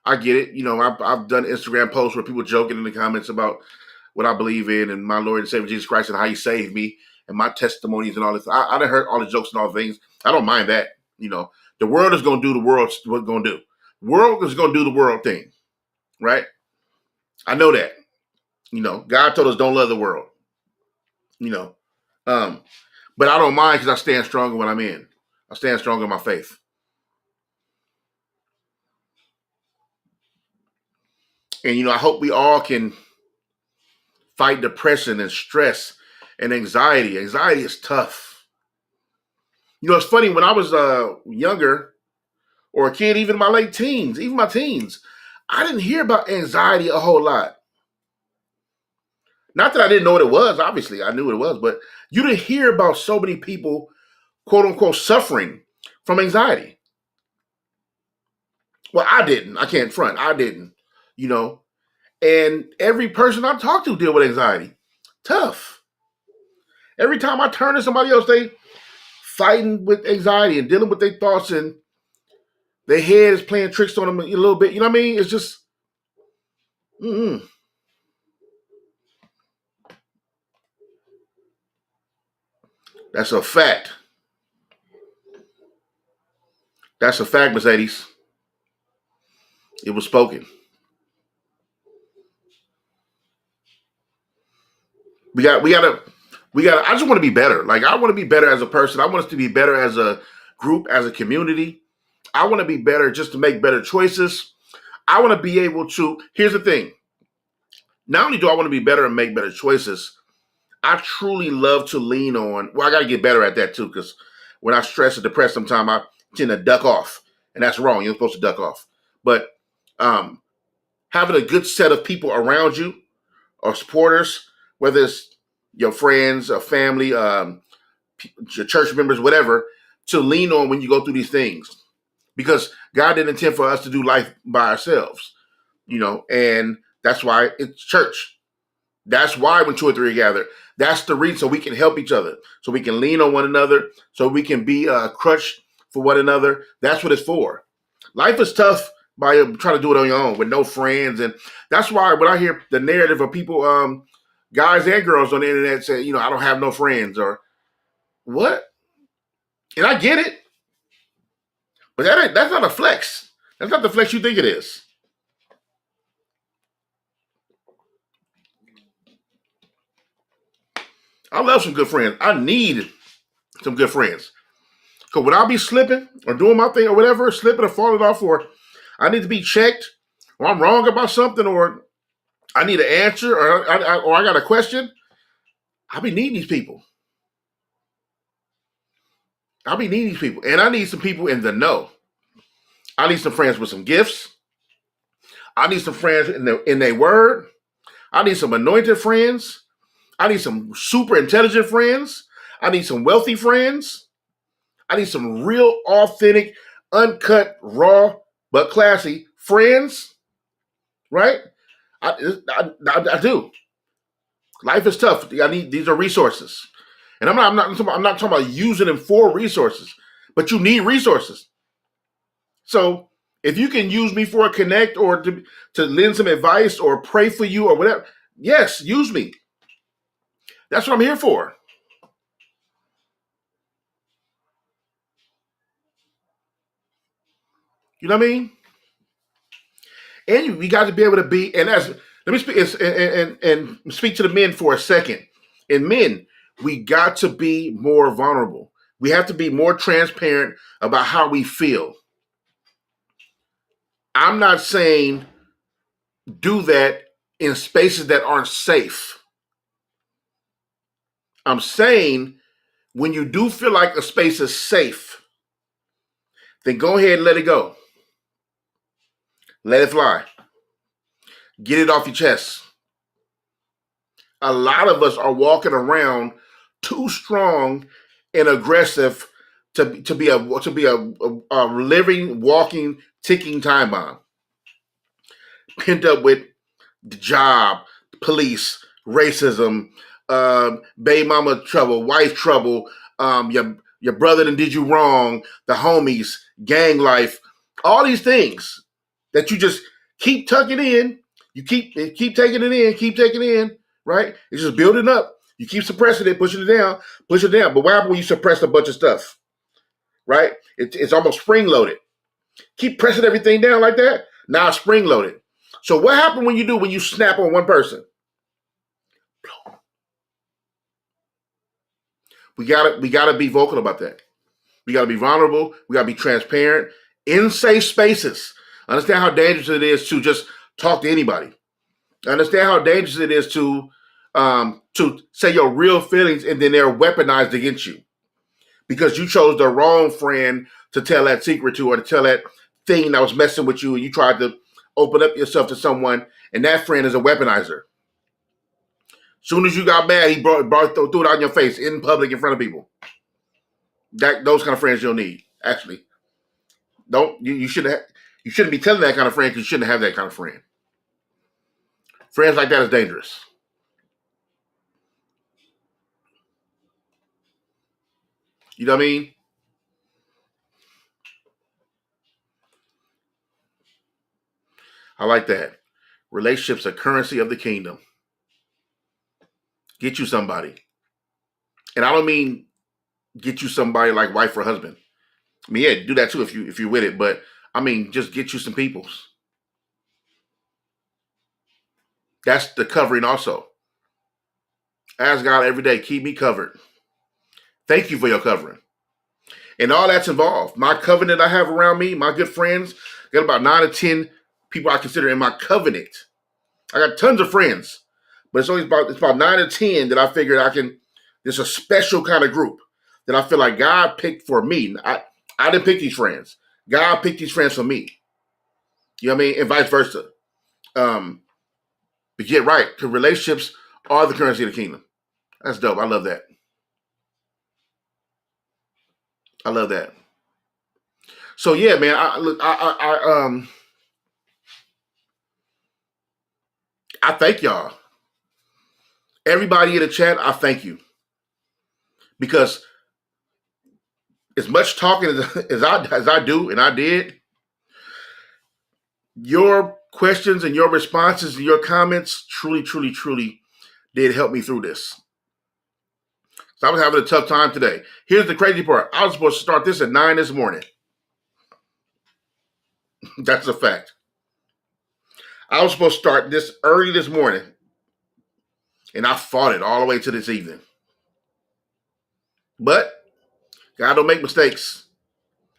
I get it. I've done Instagram posts where people joking in the comments about what I believe in and my Lord and Savior Jesus Christ and how He saved me and my testimonies and all this. I done heard all the jokes and all the things. I don't mind that. The world is going to do the world what's going to do. The world is going to do the world thing, right? I know that. God told us don't love the world. You know, um, but I don't mind because I stand stronger when I'm in. I stand stronger in my faith. And I hope we all can fight depression and stress and anxiety. Anxiety is tough. It's funny when I was younger or a kid, even my late teens, even my teens, I didn't hear about anxiety a whole lot. Not that I didn't know what it was. Obviously, I knew what it was, but you didn't hear about so many people, quote unquote, suffering from anxiety. Well, I didn't. I can't front. I didn't. You know, and every person I talk to deal with anxiety. Tough. Every time I turn to somebody else, they fighting with anxiety and dealing with their thoughts, and their head is playing tricks on them a little bit. You know what I mean? It's just, that's a fact. That's a fact, Mercedes. It was spoken. We gotta. I just want to be better. Like, I want to be better as a person. I want us to be better as a group, as a community. I want to be better just to make better choices. I want to be able to. Here's the thing. Not only do I want to be better and make better choices, I truly love to lean on. Well, I got to get better at that too, because when I stress or depressed, sometimes I tend to duck off, and that's wrong. You're supposed to duck off. But um, having a good set of people around you or supporters, whether it's your friends or family, your church members, whatever, to lean on when you go through these things. Because God didn't intend for us to do life by ourselves, and that's why it's church. That's why when two or three are gathered, that's the reason, so we can help each other, so we can lean on one another, so we can be a crutch for one another. That's what it's for. Life is tough by trying to do it on your own with no friends, and that's why when I hear the narrative of people, guys and girls on the internet say, I don't have no friends or what, and I get it, but that's not a flex. That's not the flex you think it is. I love some good friends. I need some good friends. Because when I'll be slipping or doing my thing or whatever, slipping or falling off, or I need to be checked, or I'm wrong about something, or I need an answer, or I got a question, I'll be needing these people. I'll be needing these people. And I need some people in the know. I need some friends with some gifts. I need some friends in their word. I need some anointed friends. I need some super intelligent friends. I need some wealthy friends. I need some real, authentic, uncut, raw, but classy friends. Right? I do. Life is tough. I need these are resources, and I'm not talking about using them for resources, but you need resources. So if you can use me for a connect or to lend some advice or pray for you or whatever, yes, use me. That's what I'm here for. You know what I mean? And we got to be able to be. And as let me speak and speak to the men for a second. And men, we got to be more vulnerable. We have to be more transparent about how we feel. I'm not saying do that in spaces that aren't safe. I'm saying when you do feel like a space is safe, then go ahead and let it go. Let it fly. Get it off your chest. A lot of us are walking around too strong and aggressive to be a living, walking, ticking time bomb. Pent up with the job, police, racism, baby mama trouble, wife trouble, your your brother that did you wrong, the homies, gang life, all these things that you just keep tucking in. You keep taking it in, keep taking it in, right? It's just building up. You keep suppressing it, pushing it down, push it down. But what happens when you suppress a bunch of stuff, right? It's almost spring loaded. Keep pressing everything down like that. Now it's spring loaded. So what happens when you snap on one person? We gotta be vocal about that. We gotta be vulnerable. We gotta be transparent in safe spaces. Understand how dangerous it is to just talk to anybody. Understand how dangerous it is to say your real feelings and then they're weaponized against you because you chose the wrong friend to tell that secret to or to tell that thing that was messing with you, and you tried to open up yourself to someone, and that friend is a weaponizer. Soon as you got mad, he threw it out in your face in public in front of people. Those kind of friends you'll need. Actually, you shouldn't be telling that kind of friend because you shouldn't have that kind of friend. Friends like that is dangerous. You know what I mean? I like that. Relationships are currency of the kingdom. Get you somebody. And I don't mean get you somebody like wife or husband. I mean, yeah, do that too if you're with it. But I mean, just get you some peoples. That's the covering also. Ask God every day, keep me covered. Thank you for your covering. And all that's involved. My covenant I have around me, my good friends, I got about 9 or 10 people I consider in my covenant. I got tons of friends, but it's about 9 or 10 that I figured there's a special kind of group that I feel like God picked for me. I didn't pick these friends. God picked these friends for me. You know what I mean? And vice versa. But get right, because relationships are the currency of the kingdom. That's dope. I love that. I love that. So yeah, man. I thank y'all. Everybody in the chat, I thank you because as much talking as I do and I did, your questions and your responses and your comments truly, truly, truly did help me through this. So I was having a tough time today. Here's the crazy part. I was supposed to start this at 9 this morning. That's a fact. I was supposed to start this early this morning, and I fought it all the way to this evening. But God don't make mistakes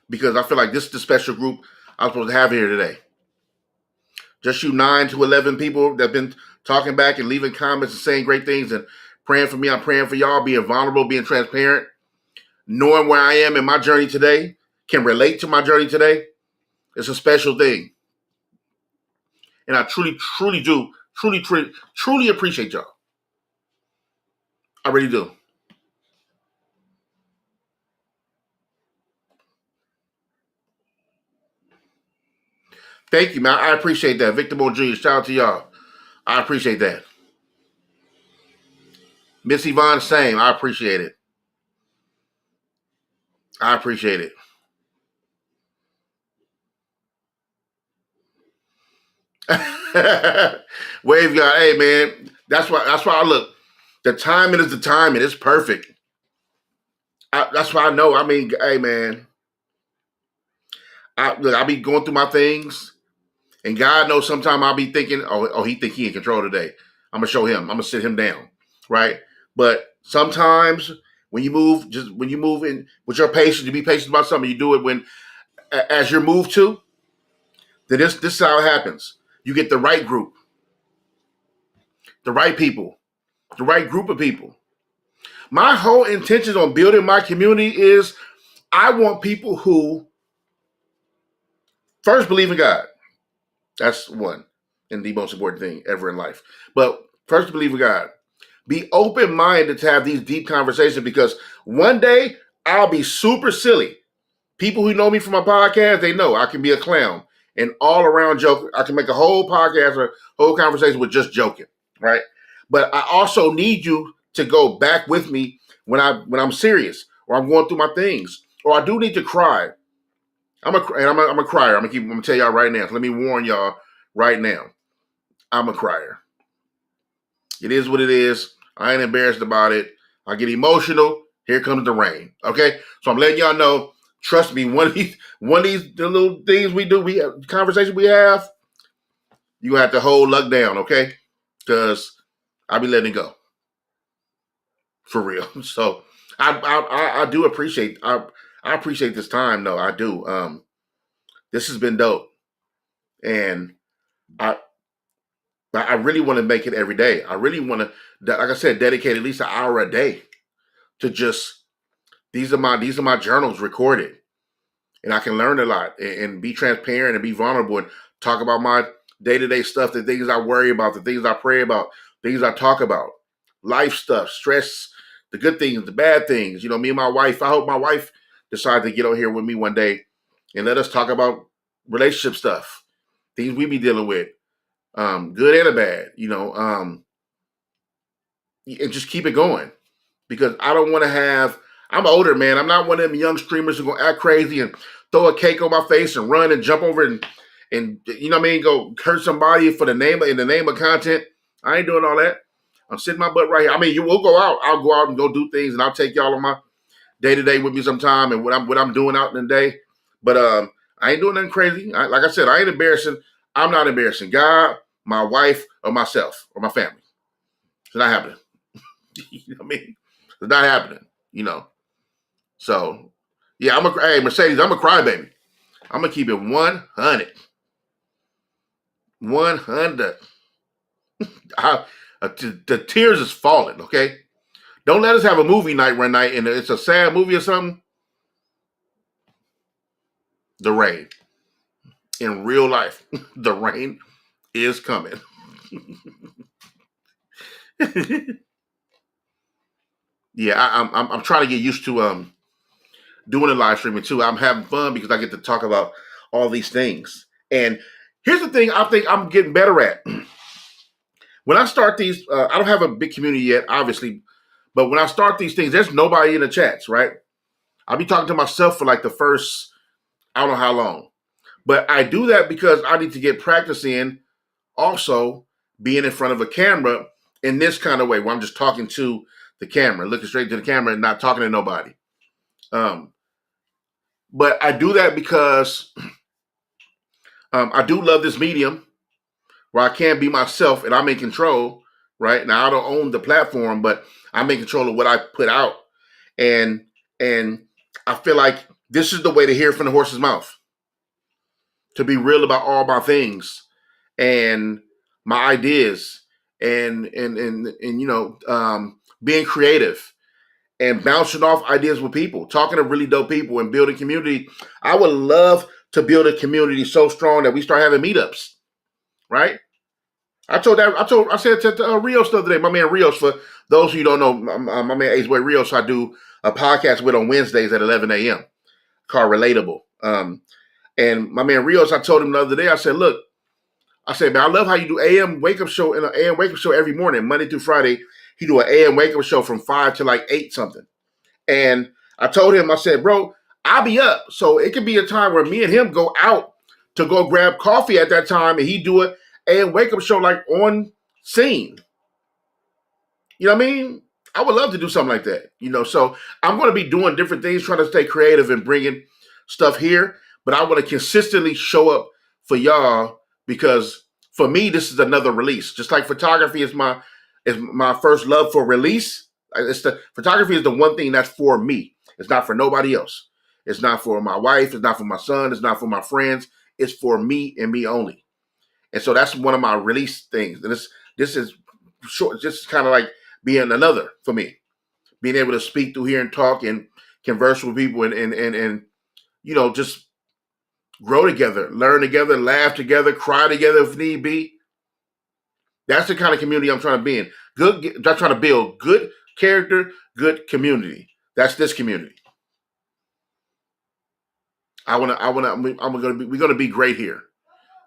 because I feel like this is the special group I'm supposed to have here today. Just you 9 to 11 people that have been talking back and leaving comments and saying great things and praying for me. I'm praying for y'all, being vulnerable, being transparent, knowing where I am in my journey today, can relate to my journey today. It's a special thing. And I truly, truly do, truly appreciate y'all. I really do. Thank you, man. I appreciate that. Victor Moore Jr., shout out to y'all. I appreciate that. Miss Yvonne, same. I appreciate it. I appreciate it. Wave God, hey man, that's why I look. The timing is the timing. It's perfect. That's why I know. I mean, hey man, I be going through my things, and God knows sometimes I'll be thinking, oh, he think he in control today. I'm gonna show him. I'm gonna sit him down, right? But sometimes when you move in with your patience, you be patient about something. You do it when as you're moved to. Then this is how it happens. You get the right group, the right people, the right group of people. My whole intention on building my community is I want people who first believe in God. That's one and the most important thing ever in life. But first believe in God. Be open-minded to have these deep conversations because one day I'll be super silly. People who know me from my podcast, they know I can be a clown and all around joke. I can make a whole podcast or whole conversation with just joking, right? But I also need you to go back with me when I'm serious. or I'm going through my things, or I do need to cry. I'm a crier. I'm gonna tell y'all right now. So let me warn y'all right now. I'm a crier. It is what it is. I ain't embarrassed about it. I get emotional. Here comes the rain. Okay, so I'm letting y'all know. Trust me. One of these the little things we do, we have, conversation we have, you have to hold luck down. Okay, because I be letting it go for real. So I do appreciate I appreciate this time though. I do. This has been dope, and I I really want to make it every day. I really want to, like I said, dedicate at least an hour a day to just these are my journals recorded, and I can learn a lot and be transparent and be vulnerable and talk about my day to day stuff, the things I worry about, the things I pray about, things I talk about, life stuff, stress, the good things, the bad things. You know, me and my wife. I hope my wife decides to get on here with me one day and let us talk about relationship stuff, things we be dealing with, good and a bad. And just keep it going because I don't want to have. I'm older, man. I'm not one of them young streamers who gonna act crazy and throw a cake on my face and run and jump over and you know what I mean, go hurt somebody for the name in the name of content. I ain't doing all that. I'm sitting my butt right here. I mean, you will go out. I'll go out and go do things, and I'll take y'all on my day to day with me sometime and what I'm doing out in the day. But I ain't doing nothing crazy. Like I said, I ain't embarrassing. I'm not embarrassing God, my wife, or myself or my family. It's not happening. You know what I mean? It's not happening. You know. So yeah, hey Mercedes, I'm a crybaby. I'm gonna keep it 100. 100. The tears is falling. Okay. Don't let us have a movie night one night and it's a sad movie or something. The rain in real life, the rain is coming. Yeah, I'm trying to get used to doing a live streaming too. I'm having fun because I get to talk about all these things. And here's the thing I think I'm getting better at. When I start these, I don't have a big community yet, obviously, but when I start these things, there's nobody in the chats, right? I'll be talking to myself for like the first, I don't know how long. But I do that because I need to get practice in also being in front of a camera in this kind of way where I'm just talking to the camera, looking straight to the camera and not talking to nobody. But I do that because I do love this medium where I can be myself and I'm in control, right? Now I don't own the platform, but I'm in control of what I put out. And and I feel like this is the way to hear from the horse's mouth. To be real about all my things and my ideas and being creative and bouncing off ideas with people, talking to really dope people and building community. I would love to build a community so strong that we start having meetups, right? I said to Rios the other day, my man Rios, for those who you don't know, my man Ace Boy Rios, I do a podcast with on Wednesdays at 11 a.m. called Relatable. And my man Rios, I told him the other day, I said, look, I said, man, I love how you do AM wake up show and an AM wake up show every morning, Monday through Friday. He do an AM wake up show from 5 to like 8 something. And I told him, I said, bro, I'll be up. So it could be a time where me and him go out to go grab coffee at that time and he do it AM wake up show like on scene. You know what I mean? I would love to do something like that. So I'm going to be doing different things, trying to stay creative and bringing stuff here. But I want to consistently show up for y'all because for me, this is another release. Just like photography is my first love for release. Photography is the one thing that's for me. It's not for nobody else. It's not for my wife. It's not for my son. It's not for my friends. It's for me and me only. And so that's one of my release things. And this is short, just kind of like being another for me, being able to speak through here and talk and converse with people and just grow together, learn together, laugh together, cry together if need be. That's the kind of community I'm trying to be in. I'm trying to build good character, good community. That's this community. We're gonna be great here.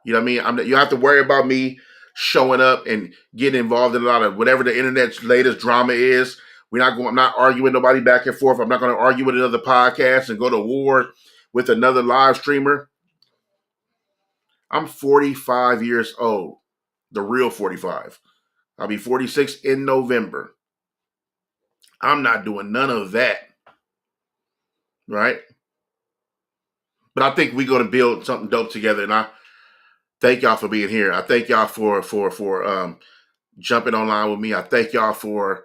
You know what I mean? You don't have to worry about me showing up and getting involved in a lot of whatever the internet's latest drama is, I'm not arguing with nobody back and forth. I'm not going to argue with another podcast and go to war with another live streamer. I'm 45 years old, the real 45. I'll be 46 in November. I'm not doing none of that, right? But I think we're going to build something dope together, and I thank y'all for being here. I thank y'all for jumping online with me. I thank y'all for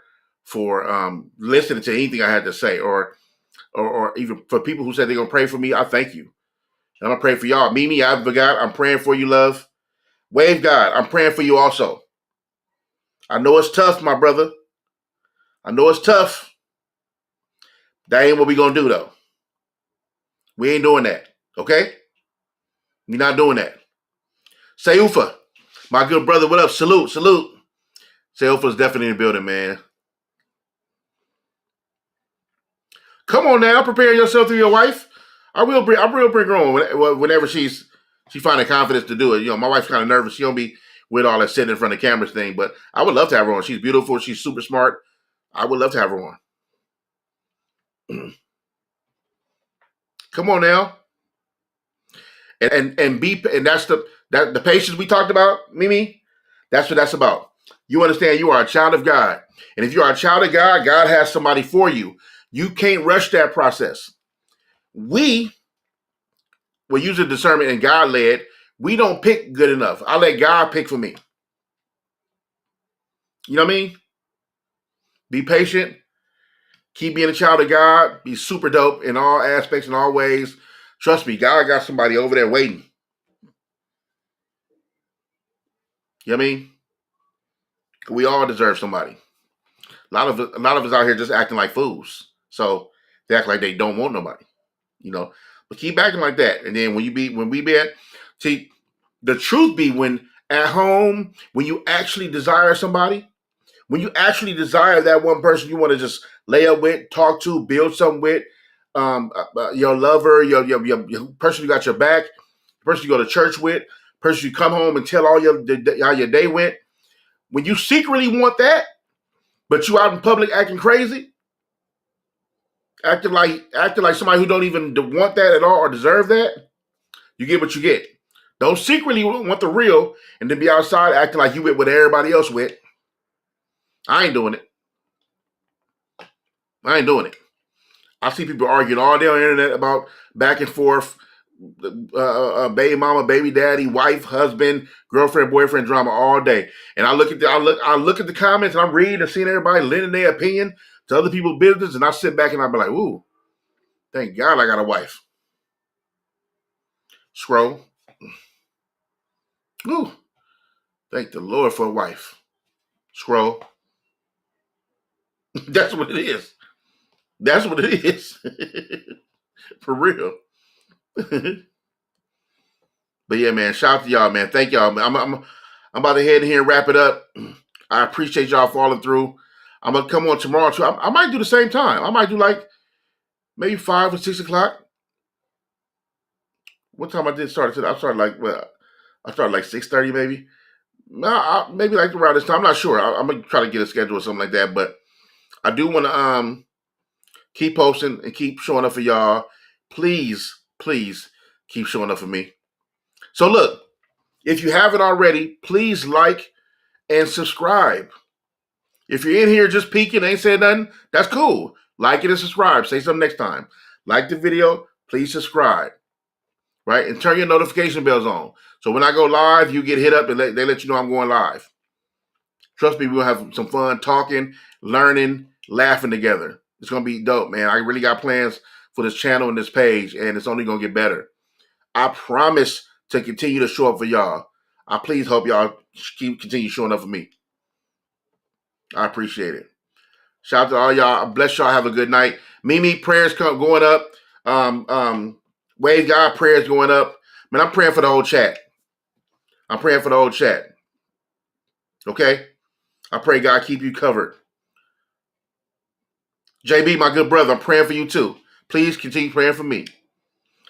listening to anything I had to say, or even for people who said they're gonna pray for me. I thank you. And I'm gonna pray for y'all. Mimi, I'm praying for you, love. Wave God, I'm praying for you also. I know it's tough, my brother. I know it's tough. That ain't what we gonna do though. We ain't doing that. Okay? We're not doing that. Sayufa, my good brother, what up? Salute. Sayufa's definitely in the building, man. Come on now, prepare yourself through your wife. I will bring her on whenever she finding confidence to do it. You know, my wife's kind of nervous. She don't be with all that sitting in front of cameras thing, but I would love to have her on. She's beautiful. She's super smart. I would love to have her on. Come on now, and that's the patience we talked about, Mimi. That's what that's about. You understand? You are a child of God, and if you are a child of God, God has somebody for you. You can't rush that process. We're using discernment and God led. We don't pick good enough. I let God pick for me. You know what I mean? Be patient. Keep being a child of God. Be super dope in all aspects, in all ways. Trust me, God got somebody over there waiting. You know what I mean? We all deserve somebody. A lot of us out here just acting like fools. So they act like they don't want nobody. You know, but keep acting like that. And then when we be at, see, the truth be when at home, when you actually desire somebody, when you actually desire that one person you want to just lay up with, talk to, build something with, your lover, your person you got your back, the person you go to church with, person you come home and tell how your day went. When you secretly want that, but you out in public acting crazy, acting like somebody who don't even want that at all or deserve that, you get what you get. Don't secretly want the real and then be outside acting like you with what everybody else with. I ain't doing it. I see people arguing all day on the internet about back and forth, baby mama, baby daddy, wife, husband, girlfriend, boyfriend drama all day. And I look at the comments and I'm reading and seeing everybody lending their opinion to other people's business, and I sit back and I be like, ooh, thank God I got a wife. Scroll. Ooh, thank the Lord for a wife. Scroll. That's what it is. That's what it is. For real. But yeah, man, shout out to y'all, man. Thank y'all. I'm about to head in here and wrap it up. I appreciate y'all following through. I'm gonna come on tomorrow too. I might do the same time. I might do like maybe 5 or 6 o'clock. What time I did start? I started like 6:30 maybe. No, maybe like around this time. I'm not sure. I'm gonna try to get a schedule or something like that. But I do want to keep posting and keep showing up for y'all. Please keep showing up for me. So look, if you haven't already, please like and subscribe. If you're in here just peeking, ain't saying nothing, that's cool. Like it and subscribe. Say something next time. Like the video, please subscribe. Right? And turn your notification bells on. So when I go live, you get hit up and they let you know I'm going live. Trust me, we'll have some fun talking, learning, laughing together. It's going to be dope, man. I really got plans for this channel and this page, and it's only going to get better. I promise to continue to show up for y'all. I please hope y'all continue showing up for me. I appreciate it. Shout out to all y'all. Bless y'all. Have a good night. Mimi, prayers going up. Wave God, prayers going up. Man, I'm praying for the whole chat. Okay? I pray God keep you covered. JB, my good brother, I'm praying for you too. Please continue praying for me.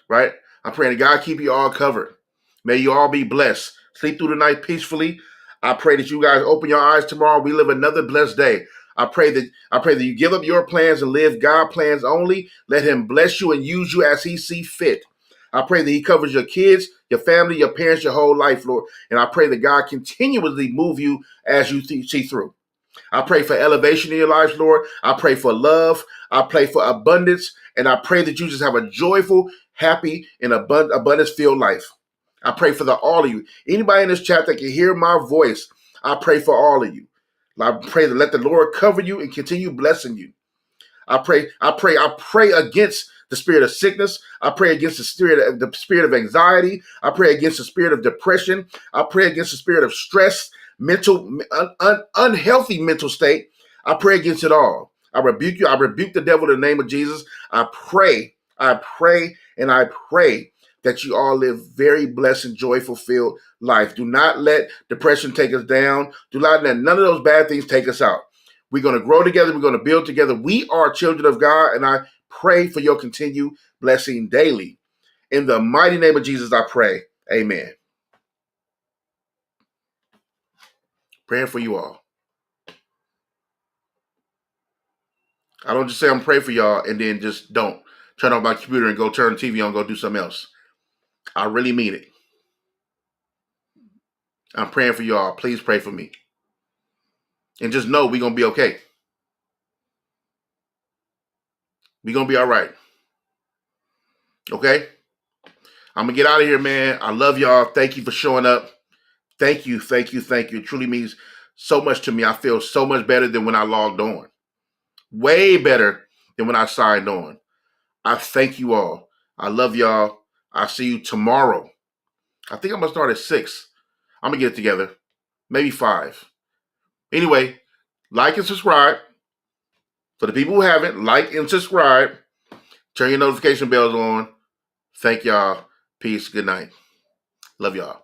Right? I'm praying that God keep you all covered. May you all be blessed. Sleep through the night peacefully. I pray that you guys open your eyes tomorrow. We live another blessed day. I pray that you give up your plans and live God's plans only. Let him bless you and use you as he sees fit. I pray that he covers your kids, your family, your parents, your whole life, Lord. And I pray that God continuously move you as you see through. I pray for elevation in your lives, Lord. I pray for love. I pray for abundance. And I pray that you just have a joyful, happy, and abundance-filled life. I pray for all of you. Anybody in this chat that can hear my voice, I pray for all of you. I pray that let the Lord cover you and continue blessing you. I pray against the spirit of sickness. I pray against the spirit of anxiety. I pray against the spirit of depression. I pray against the spirit of stress, unhealthy mental state. I pray against it all. I rebuke you. I rebuke the devil in the name of Jesus. I pray, and I pray that you all live very blessed and joy-fulfilled life. Do not let depression take us down. Do not let none of those bad things take us out. We're going to grow together. We're going to build together. We are children of God, and I pray for your continued blessing daily. In the mighty name of Jesus, I pray. Amen. Praying for you all. I don't just say I'm praying for y'all and then just don't turn on my computer and go turn the TV on and go do something else. I really mean it. I'm praying for y'all. Please pray for me. And just know we're going to be okay. We're going to be all right. Okay? I'm going to get out of here, man. I love y'all. Thank you for showing up. Thank you. It truly means so much to me. I feel so much better than when I logged on. Way better than when I signed on. I thank you all. I love y'all. I'll see you tomorrow. I think I'm going to start at 6. I'm going to get it together. Maybe 5. Anyway, like and subscribe. For the people who haven't, like and subscribe. Turn your notification bells on. Thank y'all. Peace. Good night. Love y'all.